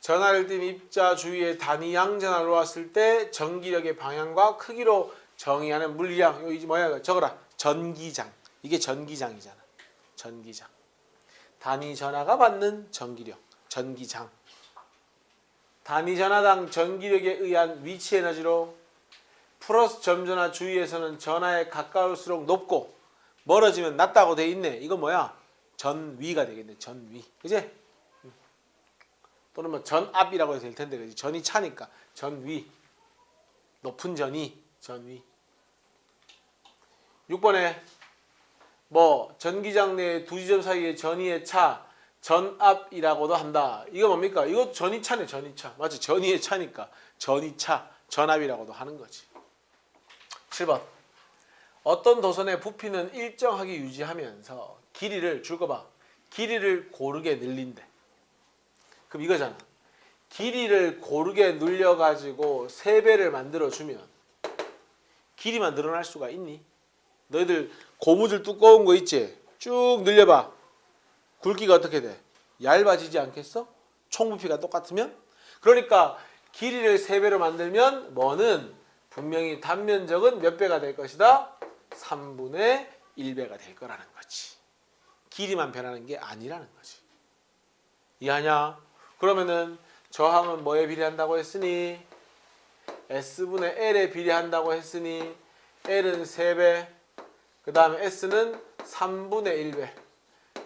전하를 띤 입자 주위에 단위양 전하로 왔을 때 전기력의 방향과 크기로 정의하는 물리량. 이거 이제 뭐야? 적어라. 전기장. 이게 전기장이잖아. 전기장. 단위 전하가 받는 전기력. 전기장. 단위 전하당 전기력에 의한 위치 에너지로 플러스 점전하 주위에서는 전하에 가까울수록 높고 멀어지면 낮다고 돼 있네. 이건 뭐야? 전위가 되겠네. 전위. 그지? 또는 뭐 전압이라고 해도 될 텐데. 그지? 전이 차니까 전위. 높은 전위. 전위. 6번에 뭐 전기장 내 두 지점 사이의 전위의 차 전압이라고도 한다. 이거 뭡니까? 이거 전위차네. 전위차. 맞지? 전위의 차니까 전위차, 전압이라고도 하는 거지. 7번. 어떤 도선의 부피는 일정하게 유지하면서 길이를 줄거 봐. 길이를 고르게 늘린대. 그럼 이거잖아. 길이를 고르게 늘려가지고 3배를 만들어주면 길이만 늘어날 수가 있니? 너희들 고무줄 두꺼운 거 있지? 쭉 늘려봐. 굵기가 어떻게 돼? 얇아지지 않겠어? 총 부피가 똑같으면? 그러니까 길이를 3배로 만들면 뭐는 분명히 단면적은 몇 배가 될 것이다? 3분의 1배가 될 거라는 거지. 길이만 변하는 게 아니라는 거지. 이해하냐? 그러면은 저항은 뭐에 비례한다고 했으니? S분의 L에 비례한다고 했으니 L은 3배, 그 다음에 S는 3분의 1배.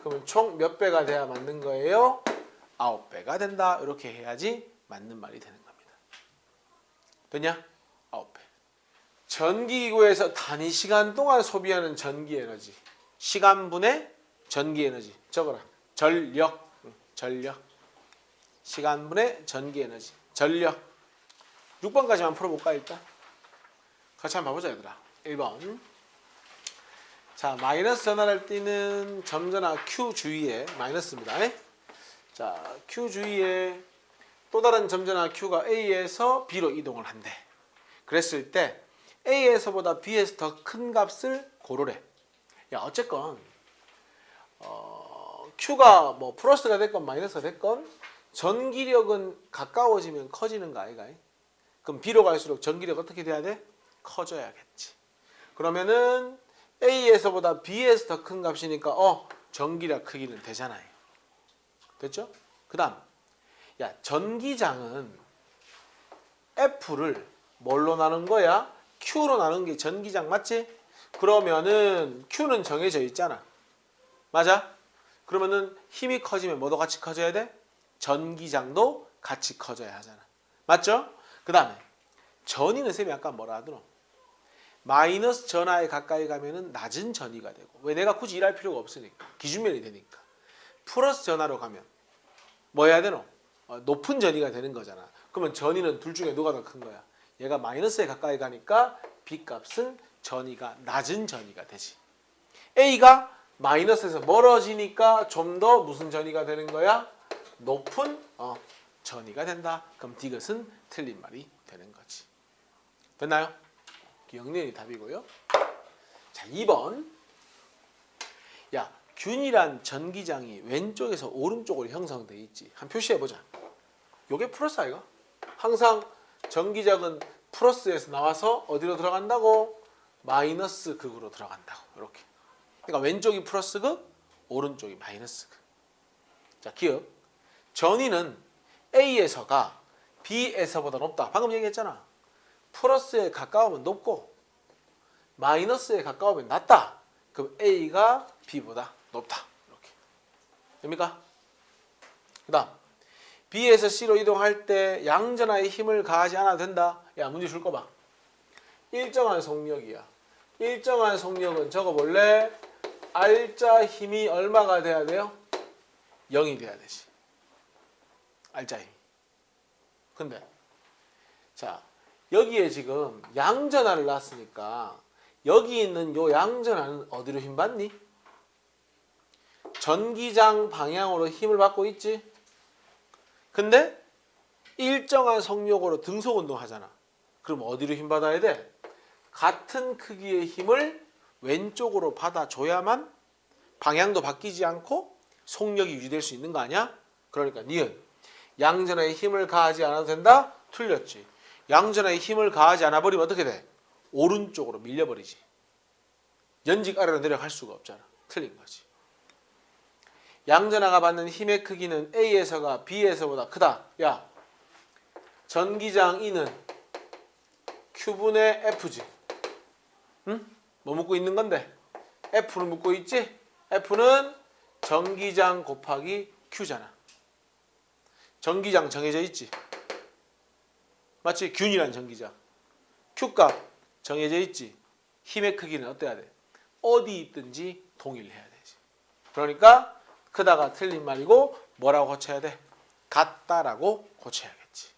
그러면 총 몇 배가 돼야 맞는 거예요? 9배가 된다. 이렇게 해야지 맞는 말이 되는 겁니다. 됐냐? 9배. 전기기구에서 단위 시간 동안 소비하는 전기에너지. 시간분의 전기에너지. 적어라. 전력. 전력. 시간분의 전기에너지. 전력. 6번까지만 풀어볼까 일단? 같이 한번 봐보자 얘들아. 1번. 자, 마이너스 전하를 띠는 점전화 Q 주위에 마이너스입니다. 자, Q 주위에 또 다른 점전화 Q가 A에서 B로 이동을 한대. 그랬을 때 A에서보다 B에서 더 큰 값을 고르래. 야, 어쨌건 Q가 뭐 플러스가 됐건 마이너스가 됐건 전기력은 가까워지면 커지는 거 아이가? 그럼 B로 갈수록 전기력 어떻게 돼야 돼? 커져야겠지. 그러면은 A에서보다 B에서 더 큰 값이니까 전기력 크기는 되잖아요. 됐죠? 그 다음 야, 전기장은 F를 뭘로 나눈 거야? Q로 나눈 게 전기장 맞지? 그러면은 Q는 정해져 있잖아. 맞아? 그러면은 힘이 커지면 뭐도 같이 커져야 돼? 전기장도 같이 커져야 하잖아. 맞죠? 그 다음에 전위는 쌤이 아까 뭐라 하더노? 마이너스 전하에 가까이 가면은 낮은 전위가 되고, 왜? 내가 굳이 일할 필요가 없으니까, 기준면이 되니까. 플러스 전하로 가면 뭐 해야 되노? 높은 전위가 되는 거잖아. 그러면 전위는 둘 중에 누가 더 큰 거야? 얘가 마이너스에 가까이 가니까 B값은 전위가 낮은 전위가 되지. A가 마이너스에서 멀어지니까 좀 더 무슨 전위가 되는 거야? 높은 전위가 된다. 그럼 D것은 틀린 말이 되는 거지. 됐나요? 영린이 답이고요. 자, 2번. 야, 균일한 전기장이 왼쪽에서 오른쪽으로 형성되어 있지. 한 표시해보자. 요게 플러스 아이가? 항상 전기장은 플러스에서 나와서 어디로 들어간다고? 마이너스 극으로 들어간다고. 이렇게. 그러니까 왼쪽이 플러스 극, 오른쪽이 마이너스 극. 자, 기억. 전위는 A에서가 B에서보다 높다. 방금 얘기했잖아. 플러스에 가까우면 높고 마이너스에 가까우면 낮다. 그럼 A가 B보다 높다. 이렇게. 됩니까? 그 다음 B에서 C로 이동할 때 양전하에 힘을 가하지 않아도 된다. 야, 문제 줄 거 봐. 일정한 속력이야. 일정한 속력은 적어볼래? R자 힘이 얼마가 돼야 돼요? 0이 돼야 되지. R자 힘. 근데 자, 여기에 지금 양전하를 놨으니까 여기 있는 요 양전하는 어디로 힘 받니? 전기장 방향으로 힘을 받고 있지. 근데 일정한 속력으로 등속 운동하잖아. 그럼 어디로 힘 받아야 돼? 같은 크기의 힘을 왼쪽으로 받아줘야만 방향도 바뀌지 않고 속력이 유지될 수 있는 거 아니야? 그러니까 니은 양전하에 힘을 가하지 않아도 된다? 틀렸지. 양전하에 힘을 가하지 않아 버리면 어떻게 돼? 오른쪽으로 밀려버리지. 연직 아래로 내려갈 수가 없잖아. 틀린 거지. 양전하가 받는 힘의 크기는 A에서가 B에서보다 크다. 야, 전기장 E는 Q분의 F지. 응? 뭐 묻고 있는 건데? F를 묻고 있지? F는 전기장 곱하기 Q잖아. 전기장 정해져 있지? 맞지? 균일한 전기장. Q값 정해져 있지? 힘의 크기는 어때야 돼? 어디 있든지 동일해야 되지. 그러니까 크다가 틀린 말이고 뭐라고 고쳐야 돼? 같다라고 고쳐야겠지.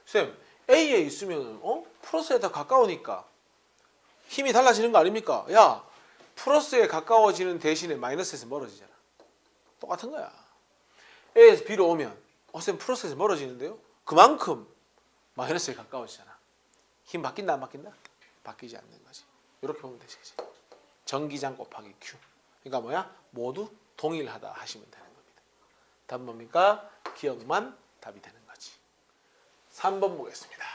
쌤, A에 있으면 플러스에 더 가까우니까 힘이 달라지는 거 아닙니까? 야, 플러스에 가까워지는 대신에 마이너스에서 멀어지잖아. 똑같은 거야. A에서 B로 오면 쌤 플러스에서 멀어지는데요? 그만큼 마이너스에 가까워지잖아. 힘 바뀐다 안 바뀐다? 바뀌지 않는 거지. 이렇게 보면 되지. 전기장 곱하기 Q. 그러니까 뭐야? 모두 동일하다 하시면 되는 겁니다. 답은 뭡니까? 기억만 답이 되는 거지. 3번 보겠습니다.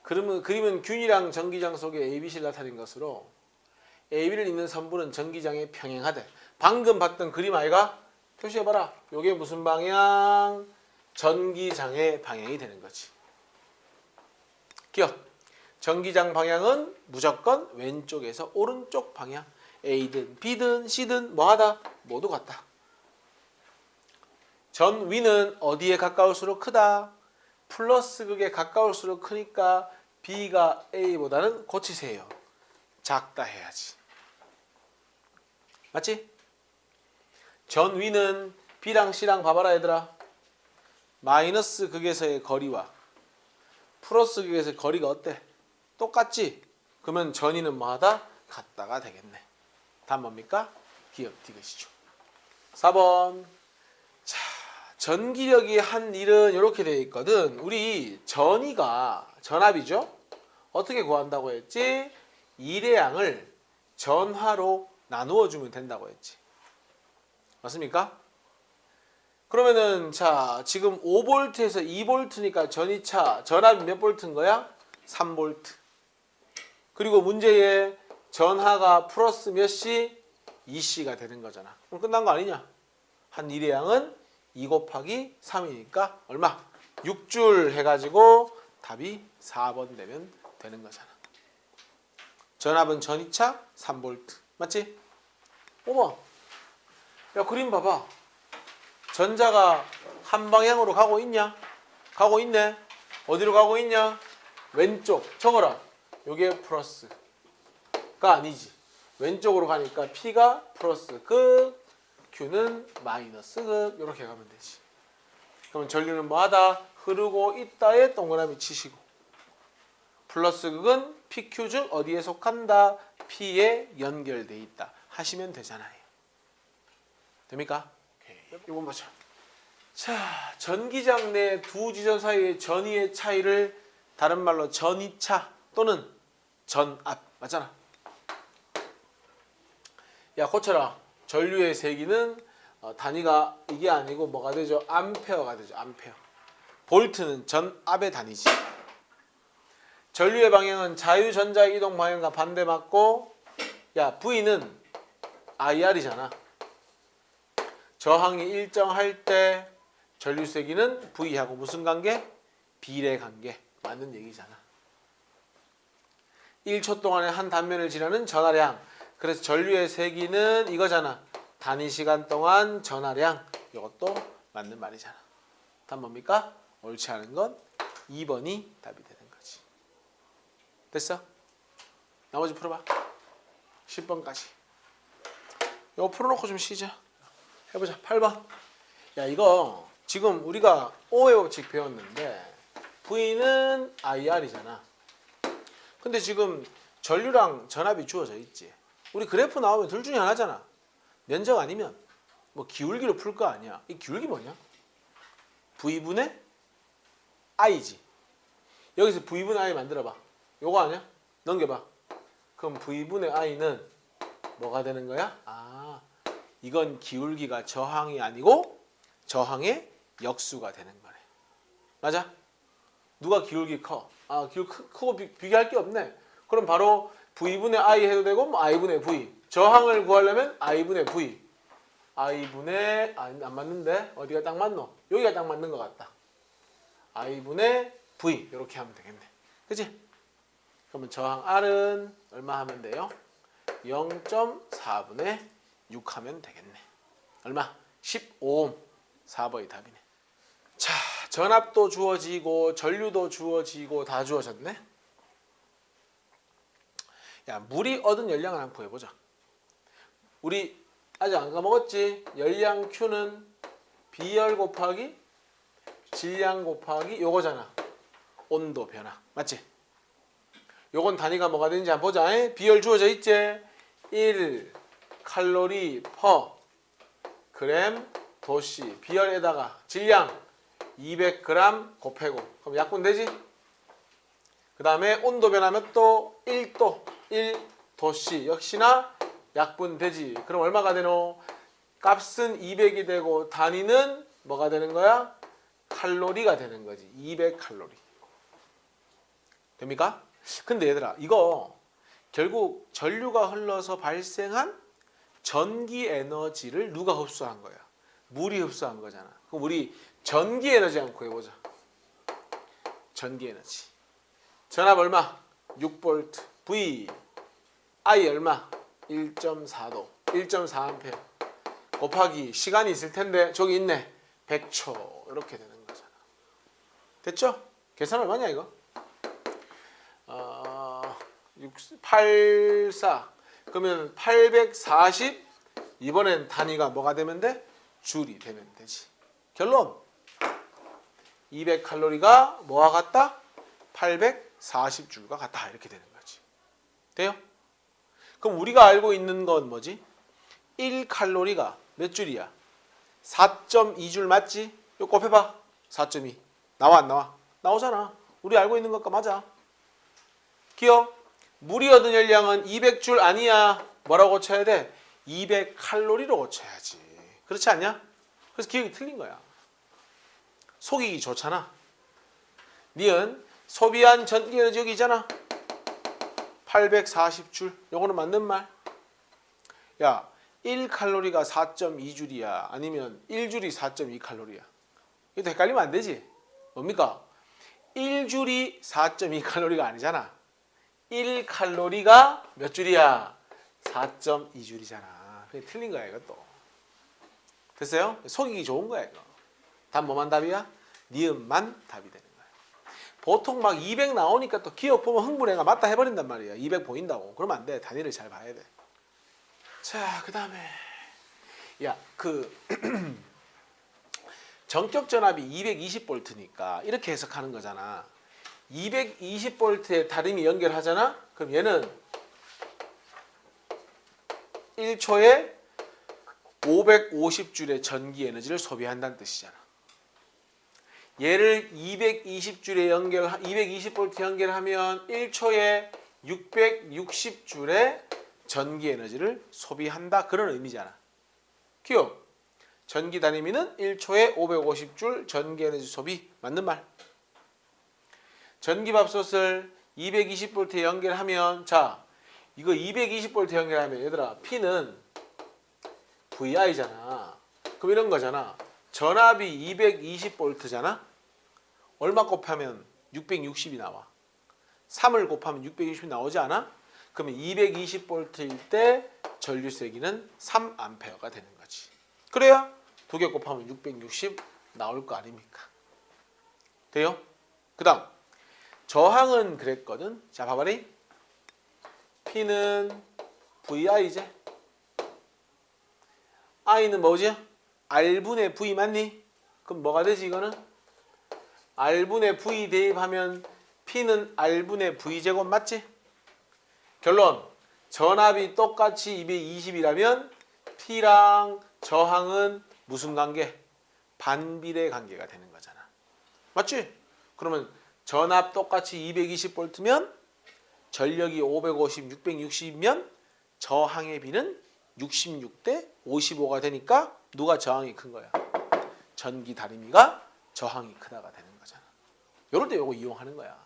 그림은 균이랑 전기장 속에 ABC를 나타낸 것으로 AB를 잇는 선분은 전기장에 평행하되 방금 봤던 그림 아이가 표시해봐라. 요게 무슨 방향? 전기장의 방향이 되는 거지. 기억. 전기장 방향은 무조건 왼쪽에서 오른쪽 방향. A든 B든 C든 뭐하다? 모두 같다. 전위는 어디에 가까울수록 크다? 플러스 극에 가까울수록 크니까 B가 A보다는 고치세요. 작다 해야지. 맞지? 전위는 B랑 C랑 봐봐라 얘들아. 마이너스 극에서의 거리와 플러스 극에서의 거리가 어때? 똑같지? 그러면 전위는 뭐하다? 같다가 되겠네. 다음 뭡니까? 기억 디귿이죠. 4번. 자, 전기력이 한 일은 이렇게 되어 있거든. 우리 전위가 전압이죠? 어떻게 구한다고 했지? 일의 양을 전하로 나누어 주면 된다고 했지. 맞습니까? 그러면은 자, 지금 5V에서 2V니까 전이차 전압이 몇 볼트인 거야? 3V. 그리고 문제에 전하가 플러스 몇 C? 2C가 되는 거잖아. 그럼 끝난 거 아니냐? 한 일의 양은 2 곱하기 3이니까 얼마? 6줄 해가지고 답이 4번 되면 되는 거잖아. 전압은 전이차 3V. 맞지? 어머, 야 그림 봐봐. 전자가 한 방향으로 가고 있냐? 가고 있네. 어디로 가고 있냐? 왼쪽. 적어라. 요게 플러스가 아니지. 왼쪽으로 가니까 P가 플러스 극, Q는 마이너스 극. 이렇게 가면 되지. 그러면 전류는 뭐하다? 흐르고 있다에 동그라미 치시고, 플러스 극은 PQ 중 어디에 속한다? P에 연결돼 있다 하시면 되잖아요. 됩니까? 이번 보자. 자, 전기장 내 두 지점 사이의 전위의 차이를 다른 말로 전위차 또는 전압 맞잖아. 야 고쳐라. 전류의 세기는 단위가 이게 아니고 뭐가 되죠? 암페어가 되죠. 암페어. 볼트는 전압의 단위지. 전류의 방향은 자유전자의 이동 방향과 반대 맞고, 야 V는 IR이잖아. 저항이 일정할 때 전류 세기는 V하고 무슨 관계? 비례 관계. 맞는 얘기잖아. 1초 동안에 한 단면을 지나는 전하량. 그래서 전류의 세기는 이거잖아. 단위 시간 동안 전하량. 이것도 맞는 말이잖아. 답 뭡니까? 옳지 않은 건 2번이 답이 되는 거지. 됐어? 나머지 풀어봐. 10번까지. 이거 풀어놓고 좀 쉬자. 해보자. 8번. 야 이거 지금 우리가 오의 법칙 배웠는데 V는 IR이잖아. 근데 지금 전류랑 전압이 주어져 있지. 우리 그래프 나오면 둘 중에 하나잖아. 면적 아니면 뭐 기울기로 풀 거 아니야. 이 기울기 뭐냐? V분의 I지. 여기서 V분의 I 만들어봐. 요거 아니야? 넘겨봐. 그럼 V분의 I는 뭐가 되는 거야? 아, 이건 기울기가 저항이 아니고 저항의 역수가 되는 거네. 맞아? 누가 기울기 커? 아, 기울기 크고 비교할 게 없네. 그럼 바로 V분의 I 해도 되고 뭐 I분의 V. 저항을 구하려면 I분의 V. I분의 안 맞는데? 어디가 딱 맞노? 여기가 딱 맞는 것 같다. I분의 V. 이렇게 하면 되겠네. 그치? 그러면 저항 R은 얼마 하면 돼요? 0.4분의 6 하면 되겠네. 얼마? 15옴. 4번이 답이네. 자, 전압도 주어지고 전류도 주어지고 다 주어졌네. 야, 물이 얻은 열량을 한번 구해보자. 우리 아직 안 까먹었지? 열량 Q는 비열 곱하기 질량 곱하기 요거잖아. 온도 변화. 맞지? 요건 단위가 뭐가 되는지 한번 보자. 비열 주어져 있지? 1 칼로리 퍼 그램 도씨. 비열에다가 질량 200g 곱해고. 그럼 약분 되지? 그 다음에 온도 변화 몇 도? 1도. 1도씨. 역시나 약분 되지. 그럼 얼마가 되노? 값은 200이 되고 단위는 뭐가 되는 거야? 칼로리가 되는 거지. 200칼로리. 됩니까? 근데 얘들아 이거 결국 전류가 흘러서 발생한 전기 에너지를 누가 흡수한 거야? 물이 흡수한 거잖아. 그럼 우리 전기 에너지 한번 구해보자. 전기 에너지. 전압 얼마? 6V. V. I 얼마? 1.4도. 1.4A. 곱하기 시간이 있을 텐데 저기 있네. 100초. 이렇게 되는 거잖아. 됐죠? 계산 얼마냐 이거? 84. 그러면 840. 이번엔 단위가 뭐가 되면 돼? 줄이 되면 되지. 결론. 200칼로리가 뭐와 같다? 840줄과 같다. 이렇게 되는 거지. 돼요? 그럼 우리가 알고 있는 건 뭐지? 1칼로리가 몇 줄이야? 4.2줄 맞지? 이거 곱해봐. 4.2. 나와 안 나와? 나오잖아. 우리 알고 있는 것과 맞아. 기억? 물이 얻은 열량은 200줄 아니야. 뭐라고 고쳐야 돼? 200칼로리로 고쳐야지. 그렇지 않냐? 그래서 기억이 틀린 거야. 속이기 좋잖아. 니은 소비한 전기 에너지 여기 있잖아. 840줄. 요거는 맞는 말. 야, 1칼로리가 4.2줄이야. 아니면 1줄이 4.2칼로리야. 이것도 헷갈리면 안 되지. 뭡니까? 1줄이 4.2칼로리가 아니잖아. 1칼로리가 몇 줄이야? 4.2줄이잖아. 그게 틀린 거야, 이것도. 됐어요? 속이기 좋은 거야, 이거. 답 뭐만 답이야? 니은만 답이 되는 거야. 보통 막 200 나오니까 또 기억 보면 흥분해가 맞다 해버린단 말이야. 200 보인다고. 그러면 안 돼. 단위를 잘 봐야 돼. 자, 그 다음에 야, 전격 전압이 220V니까 이렇게 해석하는 거잖아. 220V에 다림이 연결하잖아. 그럼 얘는 1초에 550줄의 전기 에너지를 소비한다는 뜻이잖아. 얘를 220V 연결하면 1초에 660줄의 전기 에너지를 소비한다. 그런 의미잖아. 기억. 전기 다리미는 1초에 550줄 전기 에너지 소비. 맞는 말. 전기밥솥을 220V에 연결하면 자, 이거 220V 연결하면 얘들아 P는 VI잖아. 그럼 이런 거잖아. 전압이 220V잖아. 얼마 곱하면 660이 나와. 3을 곱하면 660이 나오지 않아? 그러면 220V일 때 전류 세기는 3A가 되는 거지. 그래야 두 개 곱하면 660 나올 거 아닙니까? 돼요? 그 다음 저항은 그랬거든. 자, 봐봐리. P는 VI제. I는 뭐지? R분의 V 맞니? 그럼 뭐가 되지 이거는? R분의 V 대입하면 P는 R분의 V제곱 맞지? 결론. 전압이 똑같이 220이라면 P랑 저항은 무슨 관계? 반비례 관계가 되는 거잖아. 맞지? 그러면 전압 똑같이 220V면 전력이 550, 660이면 저항의 비는 66대 55가 되니까 누가 저항이 큰 거야? 전기 다리미가 저항이 크다가 되는 거잖아. 요럴 때 요거 이용하는 거야.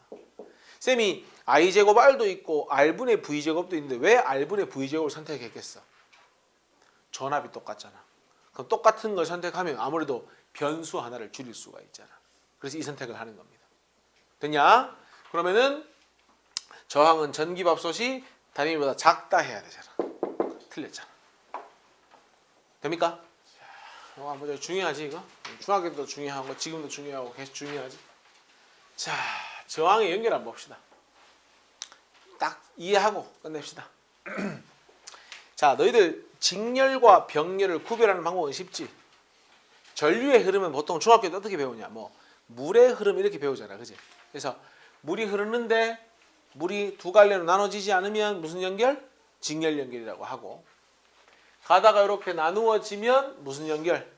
쌤이 I제곱 R도 있고 R분의 V제곱도 있는데 왜 R분의 V제곱을 선택했겠어? 전압이 똑같잖아. 그럼 똑같은 걸 선택하면 아무래도 변수 하나를 줄일 수가 있잖아. 그래서 이 선택을 하는 겁니다. 됐냐? 그러면은 저항은 전기밥솥이 다리미보다 작다 해야 되잖아. 틀렸잖아. 됩니까? 이거 한번 중요하지 이거? 중학교 때도 중요하고 지금도 중요하고 계속 중요하지. 자, 저항의 연결 한번 봅시다. 딱 이해하고 끝냅시다. 자, 너희들 직렬과 병렬을 구별하는 방법은 쉽지. 전류의 흐름은 보통 중학교 때 어떻게 배우냐? 뭐 물의 흐름 이렇게 배우잖아, 그지? 그래서 물이 흐르는데 물이 두 갈래로 나눠지지 않으면 무슨 연결? 직렬 연결이라고 하고, 가다가 이렇게 나누어지면 무슨 연결?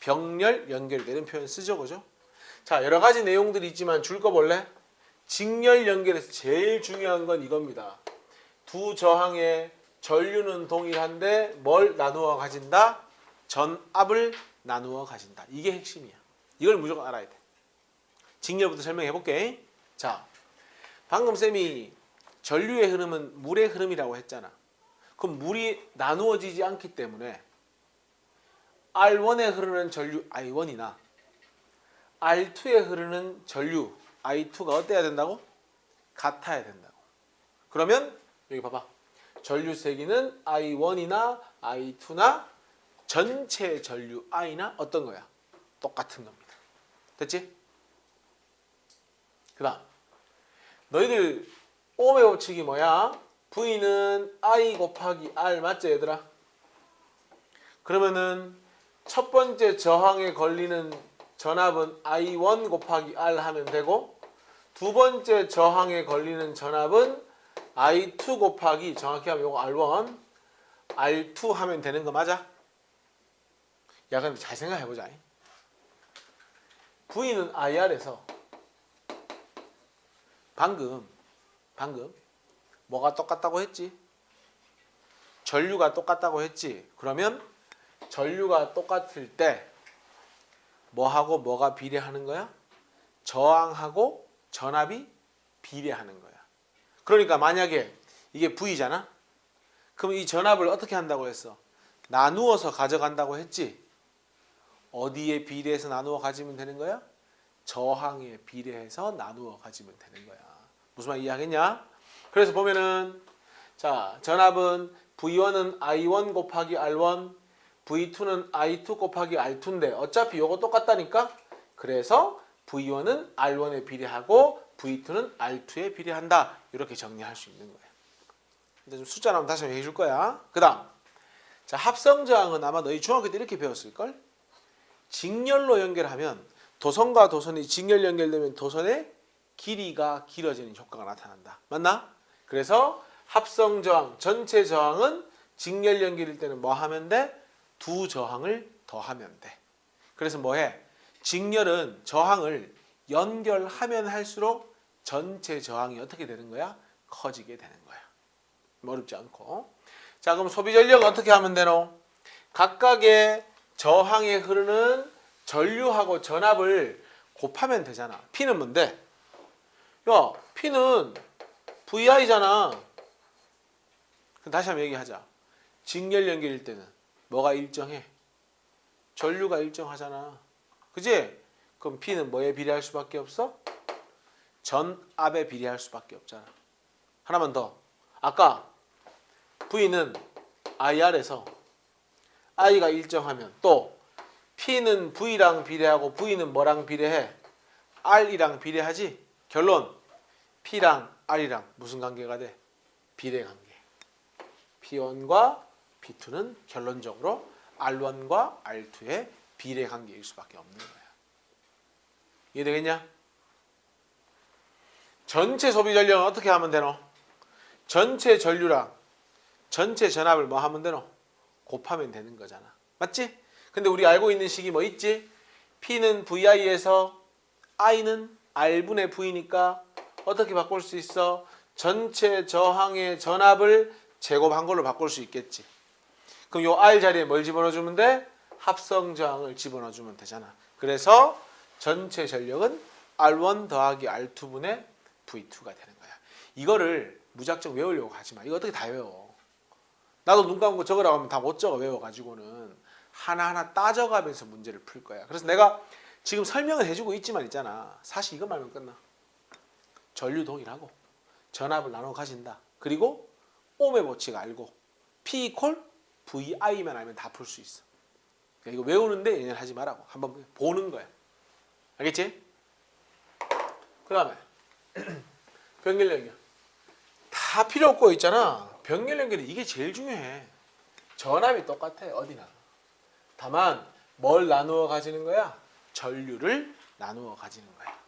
병렬 연결이 되는 표현 쓰죠, 그죠? 자, 여러 가지 내용들이 있지만 줄 거 볼래? 직렬 연결에서 제일 중요한 건 이겁니다. 두 저항의 전류는 동일한데 뭘 나누어 가진다? 전압을 나누어 가진다. 이게 핵심이야. 이걸 무조건 알아야 돼. 직렬부터 설명해 볼게. 자, 방금 쌤이 전류의 흐름은 물의 흐름이라고 했잖아. 그럼 물이 나누어지지 않기 때문에 R1에 흐르는 전류 I1이나 R2에 흐르는 전류 I2가 어때야 된다고? 같아야 된다고. 그러면 여기 봐봐. 전류 세기는 I1이나 I2나 전체 전류 I나 어떤 거야? 똑같은 겁니다. 됐지? 그 다음 너희들 옴의 법칙이 뭐야? V는 I 곱하기 R 맞지 얘들아? 그러면은 첫 번째 저항에 걸리는 전압은 I1 곱하기 R 하면 되고 두 번째 저항에 걸리는 전압은 I2 곱하기 정확히 하면 요거 R1, R2 하면 되는 거 맞아? 야 그럼 잘 생각해보자. V는 IR에서 방금 뭐가 똑같다고 했지? 전류가 똑같다고 했지? 그러면 전류가 똑같을 때 뭐하고 뭐가 비례하는 거야? 저항하고 전압이 비례하는 거야. 그러니까 만약에 이게 V잖아? 그럼 이 전압을 어떻게 한다고 했어? 나누어서 가져간다고 했지? 어디에 비례해서 나누어 가지면 되는 거야? 저항에 비례해서 나누어 가지면 되는 거야. 무슨 말 이해하겠냐? 그래서 보면은 자 전압은 V1은 I1 곱하기 R1 V2는 I2 곱하기 R2인데 어차피 요거 똑같다니까? 그래서 V1은 R1에 비례하고 V2는 R2에 비례한다. 이렇게 정리할 수 있는 거야. 이제 좀 숫자로 한번 다시 해줄 거야. 그 다음 자 합성저항은 아마 너희 중학교 때 이렇게 배웠을걸? 직렬로 연결하면 도선과 도선이 직렬 연결되면 도선의 길이가 길어지는 효과가 나타난다. 맞나? 그래서 합성저항, 전체 저항은 직렬 연결일 때는 뭐 하면 돼? 두 저항을 더하면 돼. 그래서 뭐해? 직렬은 저항을 연결하면 할수록 전체 저항이 어떻게 되는 거야? 커지게 되는 거야. 어렵지 않고. 자 그럼 소비전력은 어떻게 하면 되노? 각각의 저항에 흐르는 전류하고 전압을 곱하면 되잖아. P는 뭔데? 야, P는 VI잖아. 그럼 다시 한번 얘기하자. 직렬 연결일 때는 뭐가 일정해? 전류가 일정하잖아. 그지? 그럼 P는 뭐에 비례할 수밖에 없어? 전압에 비례할 수밖에 없잖아. 하나만 더. 아까 V는 IR에서 I가 일정하면 또 P는 V랑 비례하고 V는 뭐랑 비례해? R이랑 비례하지? 결론 P랑 R이랑 무슨 관계가 돼? 비례관계. P1과 P2는 결론적으로 R1과 R2의 비례관계일 수밖에 없는 거야. 이해되겠냐? 전체 소비전력은 어떻게 하면 되노? 전체 전류랑 전체 전압을 뭐 하면 되노? 곱하면 되는 거잖아. 맞지? 근데 우리 알고 있는 식이 뭐 있지? P는 VI에서 I는 R분의 V니까 어떻게 바꿀 수 있어? 전체 저항의 전압을 제곱한 걸로 바꿀 수 있겠지. 그럼 요 R 자리에 뭘 집어넣어주면 돼? 합성 저항을 집어넣어주면 되잖아. 그래서 전체 전력은 R1 더하기 R2분의 V2가 되는 거야. 이거를 무작정 외우려고 하지 마. 이거 어떻게 다 외워? 나도 눈 감고 적으라고 하면 다 못 적어 외워가지고는 하나하나 따져가면서 문제를 풀 거야. 그래서 내가 지금 설명을 해주고 있지만 있잖아. 사실 이것만 하면 끝나. 전류 동일하고 전압을 나눠 가진다. 그리고 옴의 법칙 알고 P 이퀄 VI만 알면 다 풀 수 있어. 그러니까 이거 외우는데 연연하지 말라고. 한번 보는 거야. 알겠지? 그 다음에 병렬 연결. 다 필요 없고 있잖아. 병렬 연결이 이게 제일 중요해. 전압이 똑같아 어디나. 다만 뭘 나누어 가지는 거야? 전류를 나누어 가지는 거야.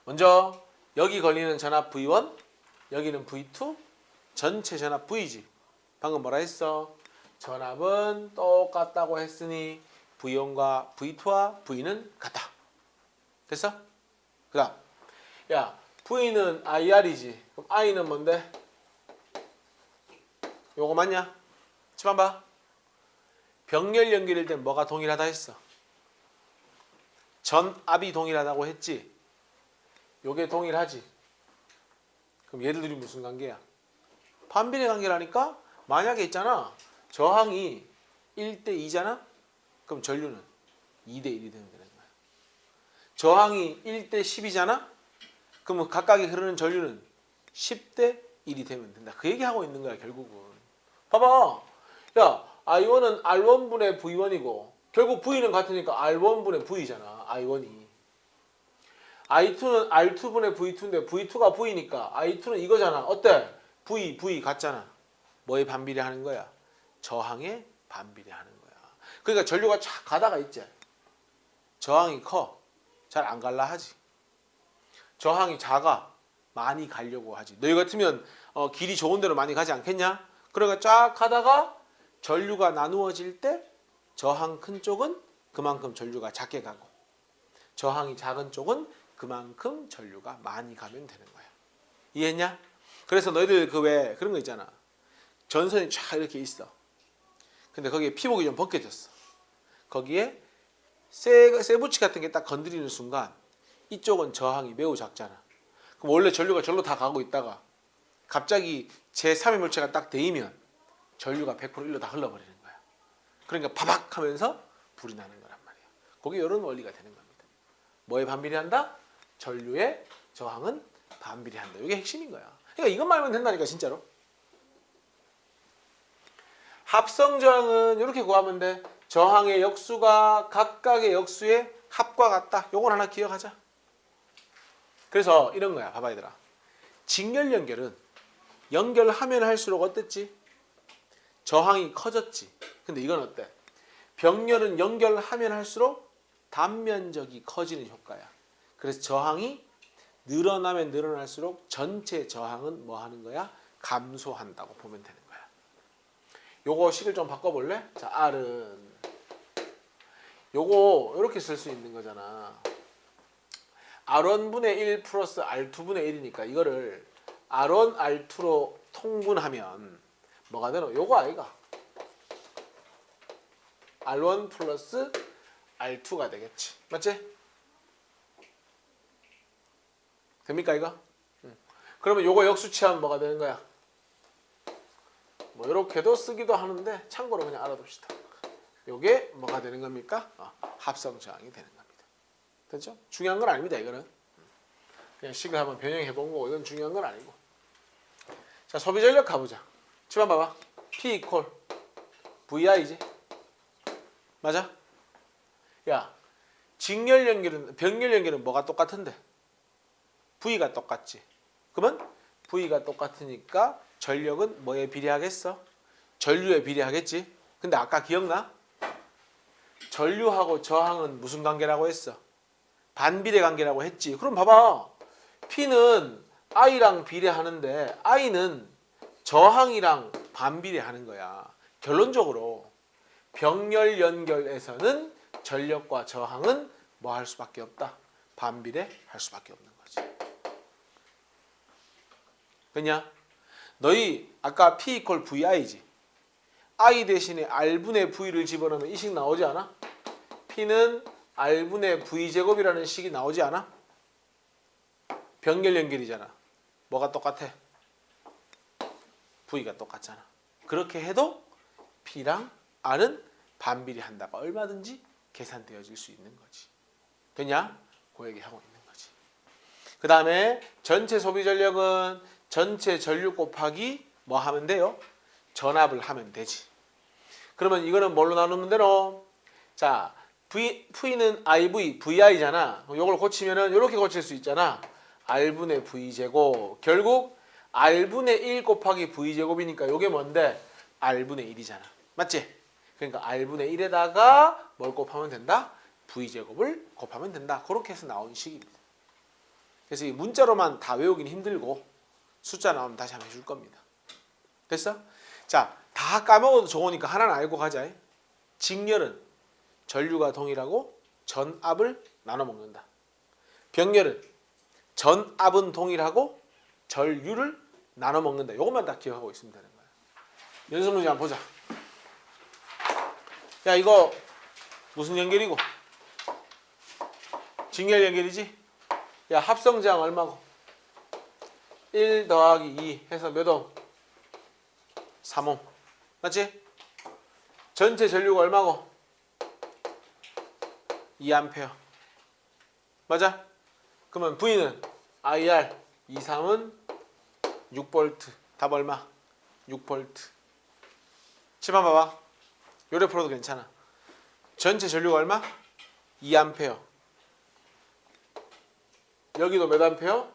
먼저 여기 걸리는 전압 V1, 여기는 V2, 전체 전압 V지. 방금 뭐라 했어? 전압은 똑같다고 했으니 V1과 V2와 V는 같다. 됐어? 그 다음 야 V는 IR이지. 그럼 I는 뭔데? 요거 맞냐? 집안 봐. 병렬 연결일 땐 뭐가 동일하다 했어? 전압이 동일하다고 했지. 요게 동일하지. 그럼 얘들이 무슨 관계야? 반비례 관계라니까. 만약에 있잖아. 저항이 1대 2잖아. 그럼 전류는 2대 1이 되면 되는 거야. 저항이 1대 10이잖아. 그러면 각각이 흐르는 전류는 10대 1이 되면 된다. 그 얘기하고 있는 거야 결국은. 봐봐. 야, I1은 R1분의 V1이고 결국 V는 같으니까 R1분의 V잖아. I1이. I2는 R2분의 V2인데 V2가 V니까 I2는 이거잖아. 어때? V 같잖아. 뭐에 반비례하는 거야? 저항에 반비례하는 거야. 그러니까 전류가 쫙 가다가 있지. 저항이 커. 잘 안 갈라 하지. 저항이 작아. 많이 가려고 하지. 너희 같으면 길이 좋은 데로 많이 가지 않겠냐? 그러니까 쫙 가다가 전류가 나누어질 때 저항 큰 쪽은 그만큼 전류가 작게 가고 저항이 작은 쪽은 그만큼 전류가 많이 가면 되는 거야. 이해했냐? 그래서 너희들 그 왜 그런 거 있잖아. 전선이 쫙 이렇게 있어. 근데 거기에 피복이 좀 벗겨졌어. 거기에 쇠붙이 같은 게 딱 건드리는 순간 이쪽은 저항이 매우 작잖아. 그럼 원래 전류가 절로 다 가고 있다가 갑자기 제3의 물체가 딱 데이면 전류가 100% 일로 다 흘러버리는 거야. 그러니까 바박 하면서 불이 나는 거란 말이야. 그게 이런 원리가 되는 겁니다. 뭐에 반비례한다? 전류의 저항은 반비례한다. 이게 핵심인 거야. 그러니까 이것만 알면 된다니까 진짜로. 합성 저항은 이렇게 구하면 돼. 저항의 역수가 각각의 역수의 합과 같다. 요건 하나 기억하자. 그래서 이런 거야. 봐봐 얘들아. 직렬 연결은 연결하면 할수록 어땠지? 저항이 커졌지. 근데 이건 어때? 병렬은 연결하면 할수록 단면적이 커지는 효과야. 그래서 저항이 늘어나면 늘어날수록 전체 저항은 뭐 하는 거야? 감소한다고 보면 되는 거야. 요거 식을 좀 바꿔볼래? 자, R은 요거 이렇게 쓸 수 있는 거잖아. R1분의 1 플러스 R2분의 1이니까 이거를 R1, R2로 통분하면 뭐가 되노? 요거 아이가? R1 플러스 R2가 되겠지. 맞지? 됩니까 이거? 그러면 요거 역수 취하면 뭐가 되는 거야? 뭐 이렇게도 쓰기도 하는데 참고로 그냥 알아둡시다. 요게 뭐가 되는 겁니까? 합성 저항이 되는 겁니다. 됐죠? 중요한 건 아닙니다. 이거는 그냥 식을 한번 변형해 본 거고 이건 중요한 건 아니고. 자, 소비 전력 가보자. 집안 봐봐. P 이퀄 VI지. 맞아? 야, 직렬 연결은 병렬 연결은 뭐가 똑같은데? V가 똑같지. 그러면 V가 똑같으니까 전력은 뭐에 비례하겠어? 전류에 비례하겠지. 근데 아까 기억나? 전류하고 저항은 무슨 관계라고 했어? 반비례 관계라고 했지. 그럼 봐봐. P는 I랑 비례하는데 I는 저항이랑 반비례하는 거야. 결론적으로 병렬 연결에서는 전력과 저항은 뭐 할 수밖에 없다? 반비례 할 수밖에 없는 거지. 그냐? 너희 아까 P 이퀄 VI지. I 대신에 R분의 V를 집어넣으면 이 식 나오지 않아? P는 R분의 V제곱이라는 식이 나오지 않아? 병렬 연결이잖아. 뭐가 똑같아? V가 똑같잖아. 그렇게 해도 P랑 R은 반비례한다가 얼마든지 계산되어질 수 있는 거지. 되냐? 그 얘기하고 있는 거지. 그 다음에 전체 소비 전력은 전체 전류 곱하기 뭐 하면 돼요? 전압을 하면 되지. 그러면 이거는 뭘로 나누면 되노? 자, V는 IV, VI잖아. 이걸 고치면은 이렇게 고칠 수 있잖아. R분의 V제곱. 결국 R분의 1 곱하기 V제곱이니까 이게 뭔데? R분의 1이잖아. 맞지? 그러니까 R분의 1에다가 뭘 곱하면 된다? V제곱을 곱하면 된다. 그렇게 해서 나온 식입니다. 그래서 이 문자로만 다 외우기는 힘들고 숫자 나오면 다시 한번 해줄 겁니다. 됐어? 자, 다 까먹어도 좋으니까 하나는 알고 가자. 직렬은 전류가 동일하고 전압을 나눠 먹는다. 병렬은 전압은 동일하고 전류를 나눠 먹는다. 이것만 다 기억하고 있으면 되는 거야. 연습 문제 한번 보자. 야, 이거 무슨 연결이고? 직렬 연결이지? 야, 합성제한 얼마고? 1 더하기 2 해서 몇 옴? 3옴. 맞지? 전체 전류가 얼마고? 2A. 맞아? 그러면 V는 IR 23은 6V. 답 얼마? 6V. 칠판 봐봐. 요래 풀어도 괜찮아. 전체 전류가 얼마? 2A. 여기도 몇 암페어?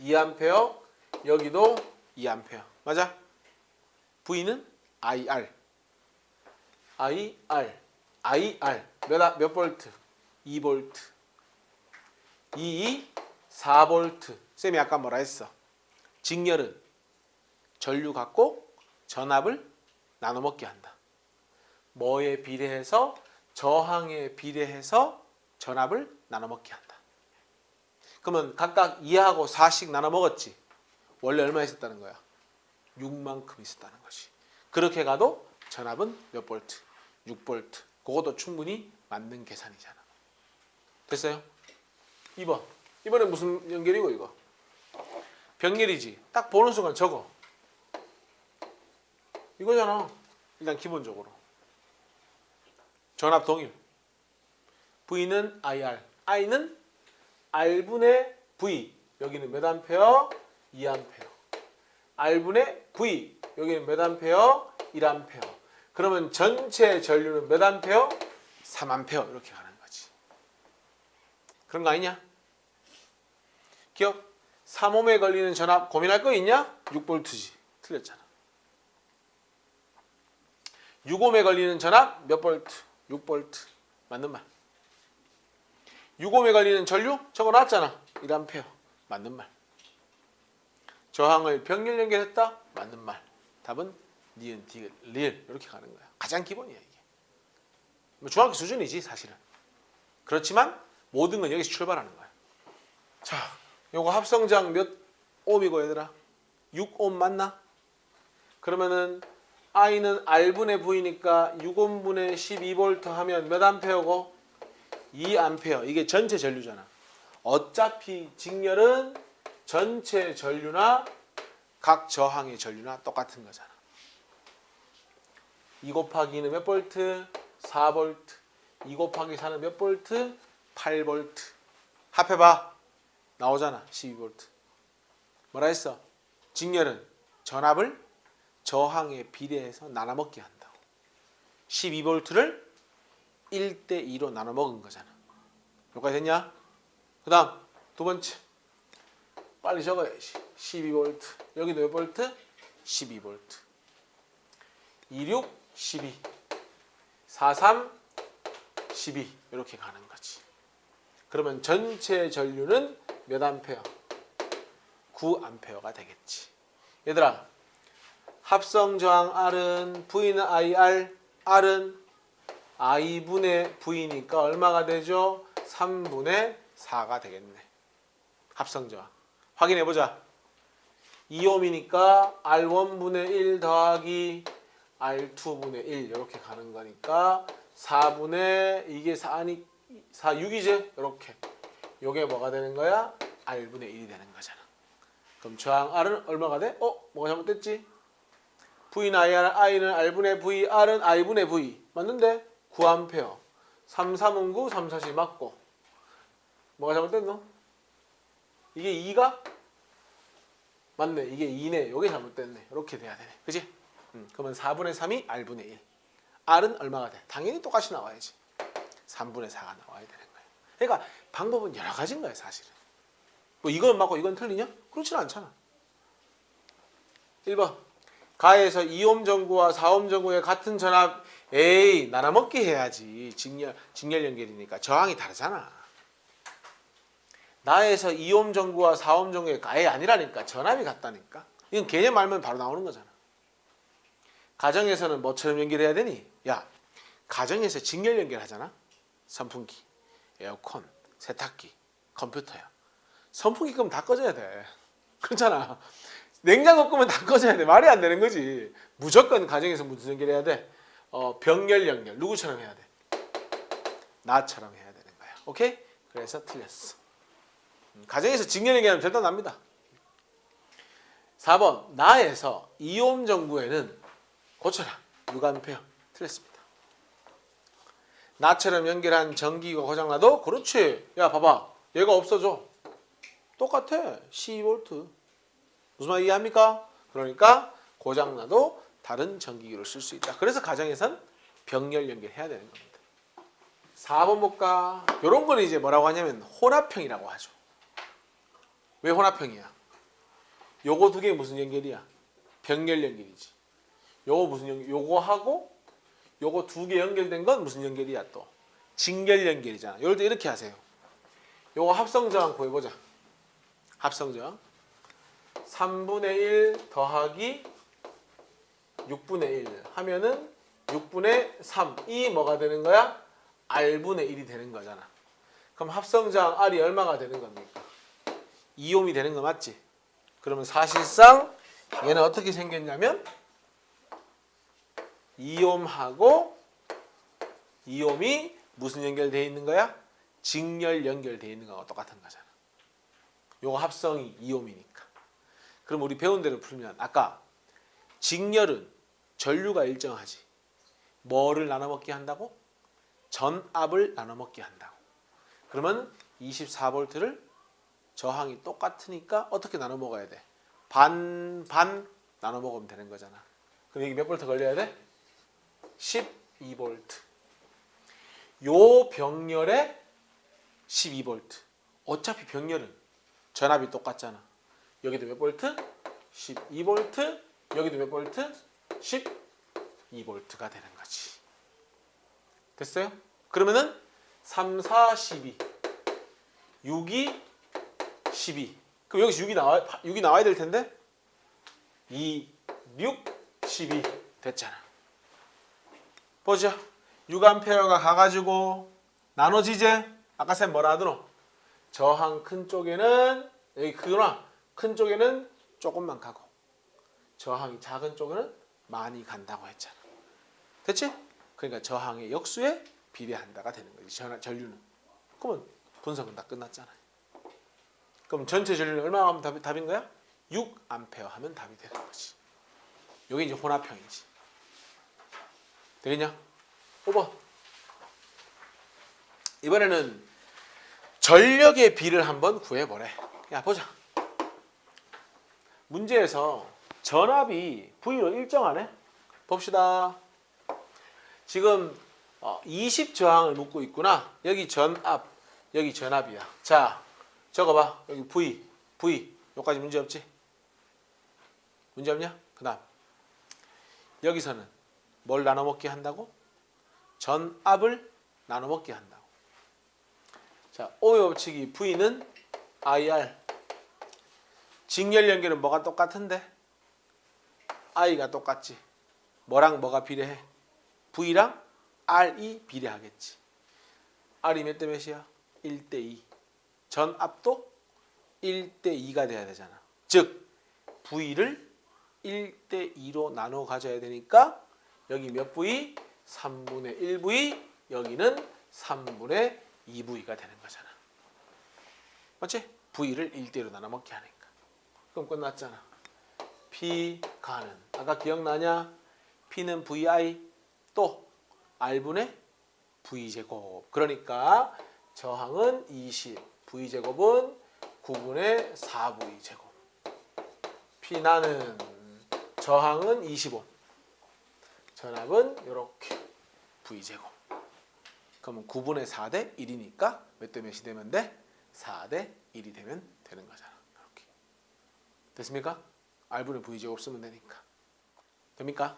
2A. 여기도 2A. 맞아? V는 IR. IR. 몇 볼트? 2V. 4V. 쌤이 아까 뭐라 했어? 직렬은 전류 갖고 전압을 나눠 먹게 한다. 뭐에 비례해서? 저항에 비례해서 전압을 나눠 먹게 한다. 그러면 각각 2하고 4씩 나눠 먹었지. 원래 얼마 있었다는 거야? 6만큼 있었다는 거지. 그렇게 가도 전압은 몇 볼트? 6볼트. 그것도 충분히 맞는 계산이잖아. 됐어요? 2번. 이번엔 무슨 연결이고 이거? 병렬이지. 딱 보는 순간 적어. 이거잖아. 일단 기본적으로. 전압 동일. V는 IR. I는 R분의 V. 여기는 몇 암페어? 2암페어. R분의 V. 여기는 몇 암페어? 1암페어. 그러면 전체 전류는 몇 암페어? 3암페어. 이렇게 가는 거지. 그런 거 아니냐? 기억? 3옴에 걸리는 전압 고민할 거 있냐? 6볼트지. 틀렸잖아. 6옴에 걸리는 전압 몇 볼트? 6볼트. 맞는 말. 6옴에 걸리는 전류 적어놨잖아. 1A. 맞는 말. 저항을 병렬 연결했다. 맞는 말. 답은 니은, 디귿, 리을 이렇게 가는 거야. 가장 기본이야 이게. 뭐 중학교 수준이지 사실은. 그렇지만 모든 건 여기서 출발하는 거야. 자, 요거 합성장 몇 옴이고 얘들아? 6옴 맞나? 그러면은 I는 R분의 V니까 6옴분의 12V 하면 몇 암페어고? 2A. 이게 전체 전류잖아. 어차피 직렬은 전체 전류나 각 저항의 전류나 똑같은 거잖아. 2 곱하기 2는 몇 볼트? 4V. 2 곱하기 4는 몇 볼트? 8V. 합해봐. 나오잖아. 12V. 뭐라 했어? 직렬은 전압을 저항에 비례해서 나눠 먹게 한다고. 12V를 1대2로 나눠 먹은 거잖아. 여기까지 됐냐? 그 다음 두 번째. 빨리 적어야지. 12V. 여기도 몇 볼트? 12V. 26, 12. 43, 12. 이렇게 가는 거지. 그러면 전체 전류는 몇 암페어? 9암페어가 되겠지. 얘들아, 합성 저항 R은 V는 IR, R은 I분의 V니까 얼마가 되죠? 3분의 4가 되겠네. 합성 저항. 확인해 보자. 2옴이니까 R1분의 1 더하기 R2분의 1 이렇게 가는 거니까 4분의 이게 4니 4, 6이지? 이렇게. 요게 뭐가 되는 거야? R분의 1이 되는 거잖아. 그럼 저항 R은 얼마가 돼? 뭐가 잘못됐지? V는 IR, I는 R분의 V, R은 I분의 V. 맞는데? 9A. 3, 3은 9, 3, 4이 맞고. 뭐가 잘못됐노? 이게 2가? 맞네. 이게 2네. 요게 잘못됐네. 이렇게 돼야 되네. 그지? 그러면 4분의 3이 R분의 1. R은 얼마가 돼? 당연히 똑같이 나와야지. 3분의 4가 나와야 되는 거야. 그러니까 방법은 여러 가지인 거야 사실은. 뭐 이건 맞고 이건 틀리냐? 그렇지는 않잖아. 1번. 가에서 2옴 전구와 4옴 전구의 같은 전압 에이 나눠먹기 해야지. 직렬 연결이니까 저항이 다르잖아. 나에서 2옴 전구와 4옴 전구의 가에 아니라니까. 전압이 같다니까. 이건 개념 알면 바로 나오는 거잖아. 가정에서는 뭐처럼 연결해야 되니? 야, 가정에서 직렬 연결하잖아. 선풍기, 에어컨, 세탁기, 컴퓨터야. 선풍기 끄면 다 꺼져야 돼. 그렇잖아. 냉장고 끄면 다 꺼져야 돼. 말이 안 되는 거지. 무조건 가정에서 무슨 연결해야 돼? 병렬 연결. 누구처럼 해야 돼? 나처럼 해야 되는 거야. 오케이? 그래서 틀렸어. 가정에서 직렬 연결하면 절대 납니다. 4번 나에서 이옴 전구에는 고쳐라. 6A. 틀렸습니다. 나처럼 연결한 전기가 고장나도 그렇지. 야 봐봐. 얘가 없어져. 똑같아. 12V. 무슨 말 이해합니까? 그러니까 고장나도 다른 전기기로 쓸 수 있다. 그래서 가정에선 병렬 연결해야 되는 겁니다. 4번 볼까? 이런 거는 이제 뭐라고 하냐면 혼합형이라고 하죠. 왜 혼합형이야? 요거 두 개 무슨 연결이야? 병렬 연결이지. 요거 무슨 연결? 요거하고 요거 두 개 연결된 건 무슨 연결이야 또? 직렬 연결이잖아. 요럴 때 이렇게 하세요. 요거 합성저항 구해보자. 합성저항 3분의 1 더하기 6분의 1 하면은 6분의 3이 뭐가 되는 거야? R분의 1이 되는 거잖아. 그럼 합성저항 R이 얼마가 되는 겁니까? 2옴이 되는 거 맞지? 그러면 사실상 얘는 어떻게 생겼냐면 2옴하고 2옴이 무슨 연결되어 있는 거야? 직렬 연결되어 있는 거하고 똑같은 거잖아. 요거 합성이 2옴이니까. 그럼 우리 배운 대로 풀면 아까 직렬은 전류가 일정하지. 뭐를 나눠 먹게 한다고? 전압을 나눠 먹게 한다고. 그러면 24V를 저항이 똑같으니까 어떻게 나눠 먹어야 돼? 반 나눠 먹으면 되는 거잖아. 그럼 여기 몇 볼트 걸려야 돼? 12V. 요 병렬에 12V. 어차피 병렬은 전압이 똑같잖아. 여기도 몇 볼트? 12V. 여기도 몇 볼트? 12V가 되는 거지. 됐어요? 그러면은 3, 4, 12. 6이 12. 그럼 여기서 6이 나와야 될 텐데 2, 6, 12 됐잖아. 보자. 6A가 가가지고 나눠지지? 아까 쌤 뭐라 하더노? 저항 큰 쪽에는 여기 크구나. 큰 쪽에는 조금만 가고 저항이 작은 쪽에는 많이 간다고 했잖아. 됐지? 그러니까 저항의 역수에 비례한다가 되는 거지. 전류는. 그러면 분석은 다 끝났잖아. 그럼 전체 전류는 얼마 하면 답인 거야? 6A 하면 답이 되는 거지. 이게 이제 혼합형이지. 되겠냐? 5번. 이번에는 전력의 비를 한번 구해보래. 야 보자. 문제에서 전압이 V로 일정하네. 봅시다. 지금 20저항을 묻고 있구나. 여기 전압, 여기 전압이야. 자, 적어봐. 여기 V. 여기까지 문제 없지? 문제 없냐? 그 다음 여기서는 뭘 나눠 먹게 한다고? 전압을 나눠 먹게 한다고. 자, 오의 법칙이 V는 IR. 직렬 연결은 뭐가 똑같은데? I가 똑같지. 뭐랑 뭐가 비례해? V랑 R이 비례하겠지. R이 몇 대 몇이야? 1대 2. 전압도 1대 2가 돼야 되잖아. 즉 V를 1대 2로 나눠 가져야 되니까 여기 몇 V? 3분의 1V. 여기는 3분의 2V가 되는 거잖아. 맞지? V를 1대 1로 나눠 먹게 하니까. 그럼 끝났잖아. P 가는. 아까 기억나냐? P는 VI 또 R분의 V제곱. 그러니까 저항은 20. V제곱은 9분의 4V제곱. P나는 저항은 25. 전압은 이렇게 V제곱. 그러면 9분의 4대 1이니까 몇 대 몇이 되면 돼? 4대 1이 되면 되는 거잖아. 이렇게. 됐습니까? R분의 V제곱 쓰면 되니까. 됩니까?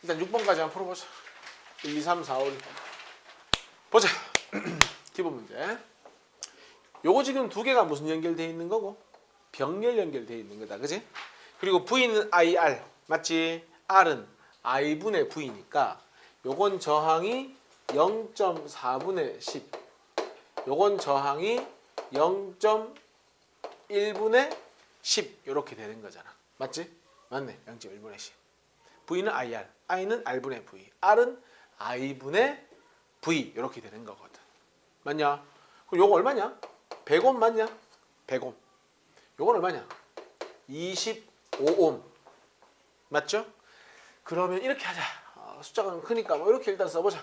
일단 6번까지 한번 풀어보자. 1, 2, 3, 4, 5. 보자. 기본 문제. 요거 지금 두 개가 무슨 연결되어 있는 거고? 병렬 연결되어 있는 거다. 그지? 그리고 V는 IR. 맞지? R은 I분의 V니까 요건 저항이 0.4분의 10. 요건 저항이 0.1분의 10. 요렇게 되는 거잖아. 맞지? 맞네. 0.1분의 10. V는 IR. I는 R분의 V. R은 I분의 V. 요렇게 되는 거거든. 맞냐? 그럼 요거 얼마냐? 100옴 맞냐? 100옴. 요건 얼마냐? 25옴. 맞죠? 그러면 이렇게 하자. 숫자가 크니까 뭐 이렇게 일단 써보자.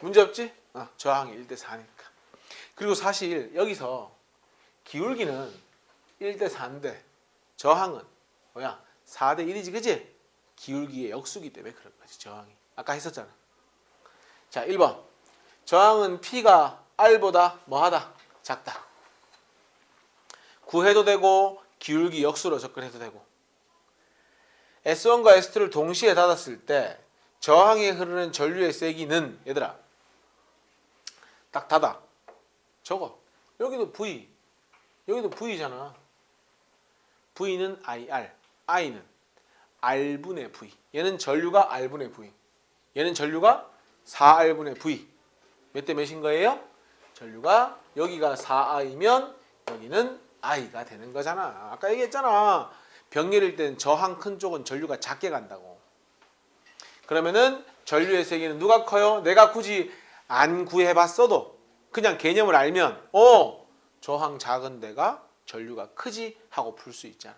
문제 없지? 저항이 1대 4니까. 그리고 사실 여기서 기울기는 1대 4인데 저항은 뭐야? 4대 1이지, 그지? 기울기의 역수기 때문에 그런 거지, 저항이. 아까 했었잖아. 자, 1번. 저항은 P가 R보다 뭐하다? 작다. 구해도 되고 기울기 역수로 접근해도 되고. S1과 S2를 동시에 닫았을 때 저항에 흐르는 전류의 세기는 얘들아 딱 닫아. 적어. 여기도 V. 여기도 V잖아. V는 IR. I는 R분의 V. 얘는 전류가 R분의 V. 얘는 전류가 4R분의 V. 몇 대 몇인 거예요? 전류가 여기가 4I면 여기는 I가 되는 거잖아. 아까 얘기했잖아. 병렬일 땐 저항 큰 쪽은 전류가 작게 간다고. 그러면은 전류의 세기는 누가 커요? 내가 굳이 안 구해봤어도 그냥 개념을 알면 저항 작은 데가 전류가 크지 하고 풀 수 있잖아.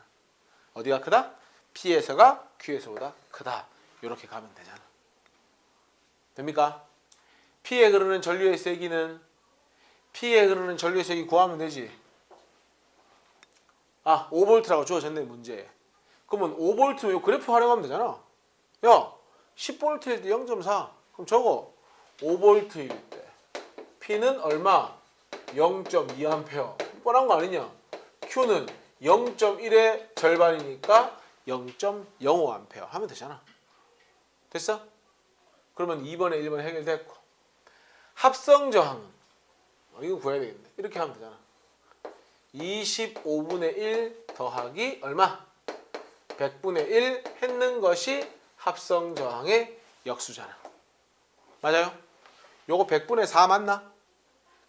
어디가 크다? P에서가 Q에서보다 크다. 이렇게 가면 되잖아. 됩니까? P에 흐르는 전류의 세기는 P에 흐르는 전류의 세기 구하면 되지. 5V라고 주어졌네, 문제에. 그러면 5V 요 그래프 활용하면 되잖아. 야, 10V일 때 0.4. 그럼 저거 5V일 때 P는 얼마? 0.2A. 뻔한 거 아니냐? Q는 0.1의 절반이니까 0.05A 하면 되잖아. 됐어? 그러면 2번에 1번 해결됐고. 합성 저항은 이거 구해야 되겠네. 이렇게 하면 되잖아. 25분의 1 더하기 얼마? 100분의 1 했는 것이 합성 저항의 역수잖아. 맞아요? 요거 100분의 4 맞나?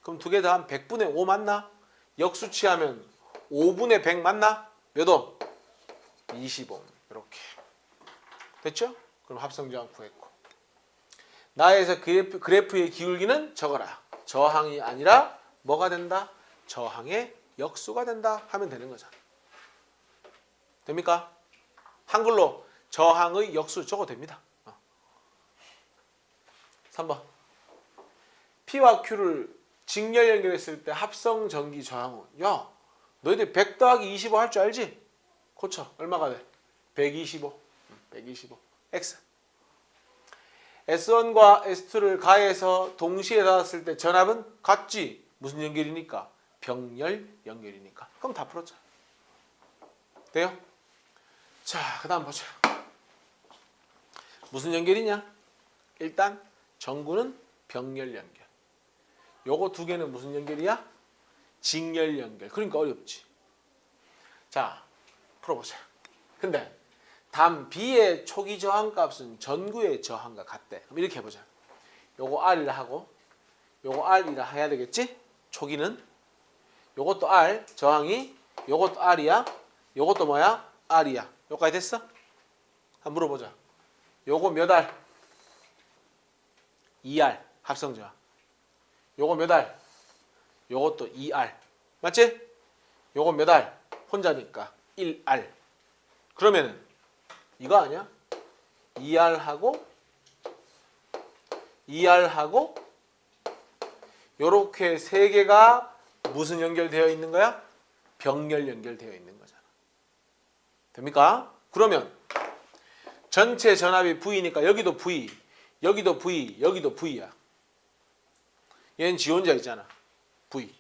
그럼 두 개 더하면 100분의 5 맞나? 역수 취하면 5분의 100 맞나? 몇 옴? 20옴. 이렇게. 됐죠? 그럼 합성 저항 구했고. 나에서 그래프의 기울기는 적어라. 저항이 아니라 뭐가 된다? 저항의 역수가 된다 하면 되는 거잖아. 됩니까? 한글로 저항의 역수 적어도 됩니다. 3번. P와 Q를 직렬 연결했을 때 합성 전기 저항은 야, 너희들 100 더하기 25 할 줄 알지? 고쳐. 얼마가 돼? 125. 125. X. S1과 S2를 가해서 동시에 닫았을 때 전압은 같지. 무슨 연결이니까? 병렬 연결이니까. 그럼 다 풀었죠. 돼요? 자, 그 다음 보자. 무슨 연결이냐? 일단 전구는 병렬 연결. 요거 두 개는 무슨 연결이야? 직렬 연결. 그러니까 어렵지. 자, 풀어보자. 근데 단 B의 초기 저항 값은 전구의 저항과 같대. 그럼 이렇게 해보자. 요거 R이라 하고 요거 R이라 해야 되겠지? 초기는 요것도 R, 저항이 요것도 R이야. 요것도 뭐야? R이야. 요까지 됐어? 한번 물어보자. 요거 몇 R? 2R 합성 저항. 요거 몇 R? 요것도 2R. 맞지? 요거 몇 R? 혼자니까 1R. 그러면은 이거 아니야? 2R하고 요렇게 세 개가 무슨 연결되어 있는 거야? 병렬 연결되어 있는 거잖아. 됩니까? 그러면 전체 전압이 V니까 여기도 V, 여기도 V, 여기도 V야. 얘는 지 혼자 있잖아. V.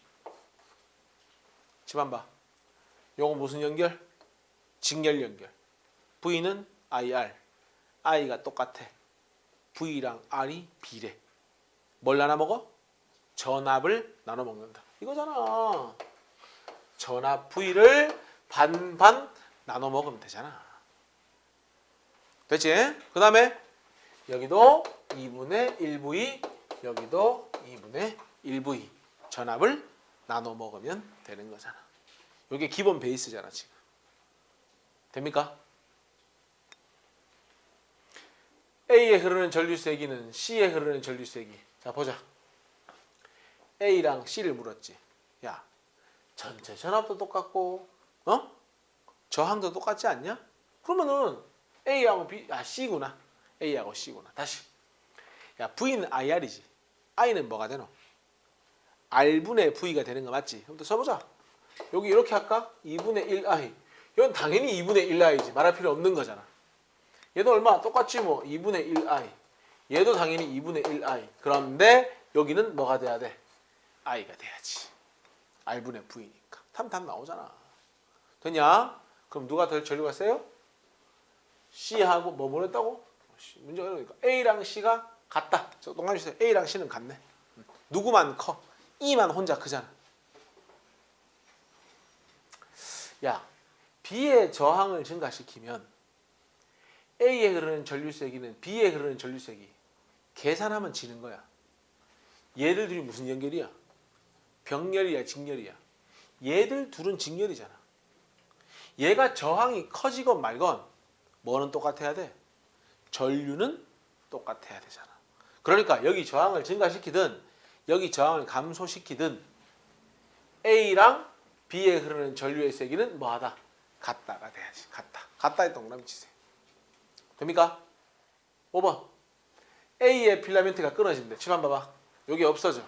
집안 봐. 요거 무슨 연결? 직렬 연결. V는 IR. I가 똑같아. V랑 R이 비례. 뭘 나눠 먹어? 전압을 나눠 먹는다. 이거잖아. 전압 V를 반반 나눠 먹으면 되잖아. 됐지? 그 다음에 여기도 2분의 1V, 여기도 2분의 1V. 전압을 나눠 먹으면 되는 거잖아. 이게 기본 베이스잖아, 지금. 됩니까? A에 흐르는 전류세기는 C에 흐르는 전류세기. 자, 보자. A랑 C를 물었지. 야, 전체 전압도 똑같고 저항도 똑같지 않냐? 그러면은 A하고 B, C구나. A하고 C구나. 다시. 야, V는 IR이지. I는 뭐가 되노? R분의 V가 되는 거 맞지? 그럼 또 써보자. 여기 이렇게 할까? 2분의 1I. 이건 당연히 2분의 1I지. 말할 필요 없는 거잖아. 얘도 얼마? 똑같지 뭐. 2분의 1I. 얘도 당연히 2분의 1I. 그런데 여기는 뭐가 돼야 돼? I가 돼야지. R분의 V니까. 답 나오잖아. 됐냐? 그럼 누가 더 전류가 세요? C하고 뭐 보냈다고? 문제가 이러니까 A랑 C가 같다. 저 동그라미 주세요. A랑 C는 같네. 누구만 커? E만 혼자 크잖아. 야, B의 저항을 증가시키면 A에 흐르는 전류세기는 B에 흐르는 전류세기 계산하면 지는 거야. 얘들 둘이 무슨 연결이야? 병렬이야, 직렬이야? 얘들 둘은 직렬이잖아. 얘가 저항이 커지건 말건 뭐는 똑같아야 돼? 전류는 똑같아야 되잖아. 그러니까 여기 저항을 증가시키든 여기 저항을 감소시키든 A랑 B에 흐르는 전류의 세기는 뭐하다? 같다가 돼야지. 같다에 동그라미 치세요. 됩니까? 5번. A의 필라멘트가 끊어진대. 집 한번 봐봐. 여기 없어져.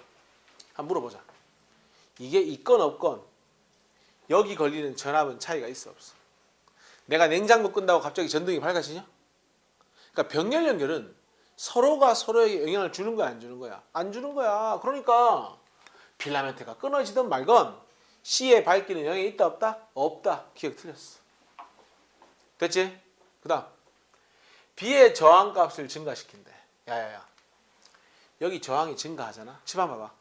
한번 물어보자. 이게 있건 없건 여기 걸리는 전압은 차이가 있어 없어? 내가 냉장고 끈다고 갑자기 전등이 밝아지냐? 그러니까 병렬 연결은 서로가 서로에게 영향을 주는 거야, 안 주는 거야? 안 주는 거야. 그러니까 필라멘트가 끊어지든 말건 C의 밝기는 영향이 있다 없다? 없다. 기억 틀렸어. 됐지? 그 다음 B의 저항값을 증가시킨대. 야야야, 여기 저항이 증가하잖아. 집 한번 봐봐.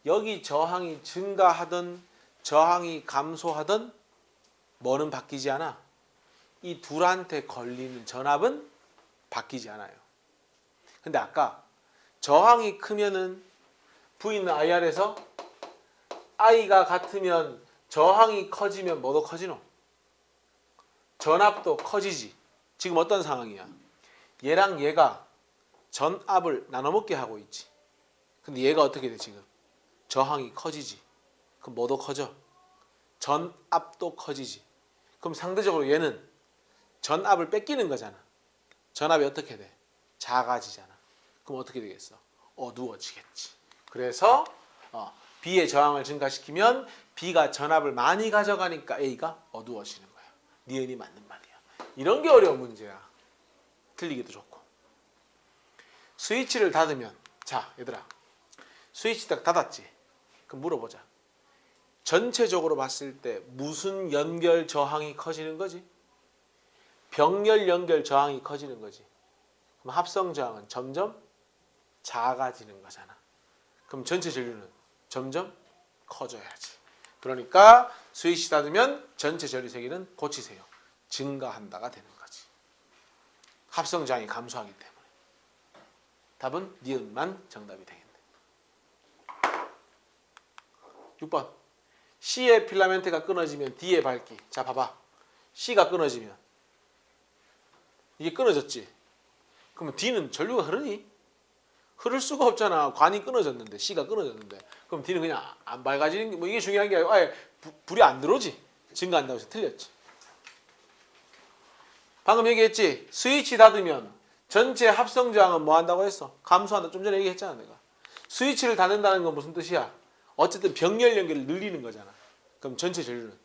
여기 저항이 증가하든 저항이 감소하든 뭐는 바뀌지 않아? 이 둘한테 걸리는 전압은 바뀌지 않아요. 근데 아까 저항이 크면은 V는 IR에서 I가 같으면 저항이 커지면 뭐도 커지노? 전압도 커지지. 지금 어떤 상황이야? 얘랑 얘가 전압을 나눠먹게 하고 있지. 근데 얘가 어떻게 돼 지금? 저항이 커지지. 그럼 뭐도 커져? 전압도 커지지. 그럼 상대적으로 얘는 전압을 뺏기는 거잖아. 전압이 어떻게 돼? 작아지잖아. 그럼 어떻게 되겠어? 어두워지겠지. 그래서 B의 저항을 증가시키면 B가 전압을 많이 가져가니까 A가 어두워지는 거야. 니은이 맞는 말이야. 이런 게 어려운 문제야. 틀리기도 좋고. 스위치를 닫으면, 자 얘들아, 스위치 딱 닫았지? 그럼 물어보자. 전체적으로 봤을 때 무슨 연결 저항이 커지는 거지? 병렬 연결 저항이 커지는 거지. 그럼 합성 저항은 점점 작아지는 거잖아. 그럼 전체 전류는 점점 커져야지. 그러니까 스위치 닫으면 전체 전류 세기는 고치세요. 증가한다가 되는 거지. 합성 저항이 감소하기 때문에. 답은 니은만 정답이 되겠네. 6번. C의 필라멘트가 끊어지면 D의 밝기. 자 봐봐. C가 끊어지면 이게 끊어졌지. 그러면 D는 전류가 흐르니? 흐를 수가 없잖아. 관이 끊어졌는데, C가 끊어졌는데. 그럼 D는 그냥 안 밝아지는 게, 뭐 이게 중요한 게 아니고 아예 불이 안 들어오지. 증가한다고 해서 틀렸지. 방금 얘기했지. 스위치 닫으면 전체 합성 저항은 뭐 한다고 했어? 감소한다. 좀 전에 얘기했잖아 내가. 스위치를 닫는다는 건 무슨 뜻이야? 어쨌든 병렬 연결을 늘리는 거잖아. 그럼 전체 전류는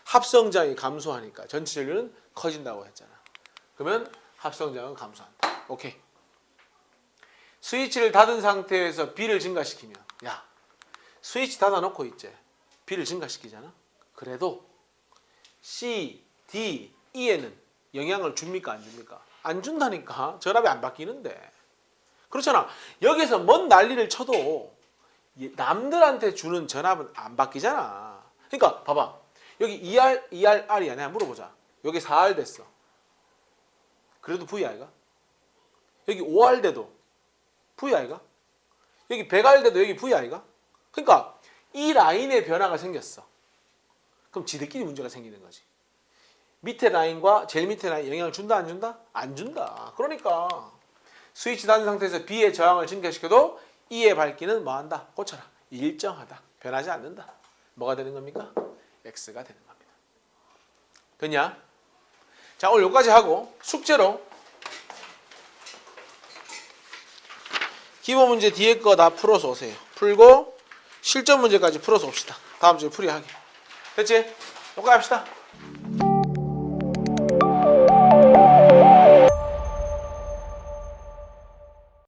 합성 저항이 감소하니까 전체 전류는 커진다고 했잖아. 그러면 합성 저항은 감소한다. 오케이. 스위치를 닫은 상태에서 B를 증가시키면, 야, 스위치 닫아놓고 있지. B를 증가시키잖아. 그래도 C, D, E에는 영향을 줍니까 안 줍니까? 안 준다니까. 전압이 안 바뀌는데. 그렇잖아. 여기서 뭔 난리를 쳐도 남들한테 주는 전압은 안 바뀌잖아. 그러니까 봐봐. 여기 ERR이야. 내가 물어보자. 여기 4R 됐어. 그래도 VI가? 여기 5R 돼도 VI가? 여기 100R 돼도 여기 VI가? 그러니까 이 라인에 변화가 생겼어. 그럼 지들끼리 문제가 생기는 거지. 밑에 라인과 제일 밑에 라인 영향을 준다 안 준다? 안 준다. 그러니까 스위치 닫은 상태에서 B의 저항을 증가시켜도 E의 밝기는 뭐한다? 고쳐라. 일정하다. 변하지 않는다. 뭐가 되는 겁니까? x가 되는 겁니다. 됐냐? 자, 오늘 여기까지 하고 숙제로 기본 문제 뒤에 거 다 풀어서 오세요. 풀고 실전 문제까지 풀어서 옵시다. 다음 주에 풀이하기. 됐지? 여기까지 합시다.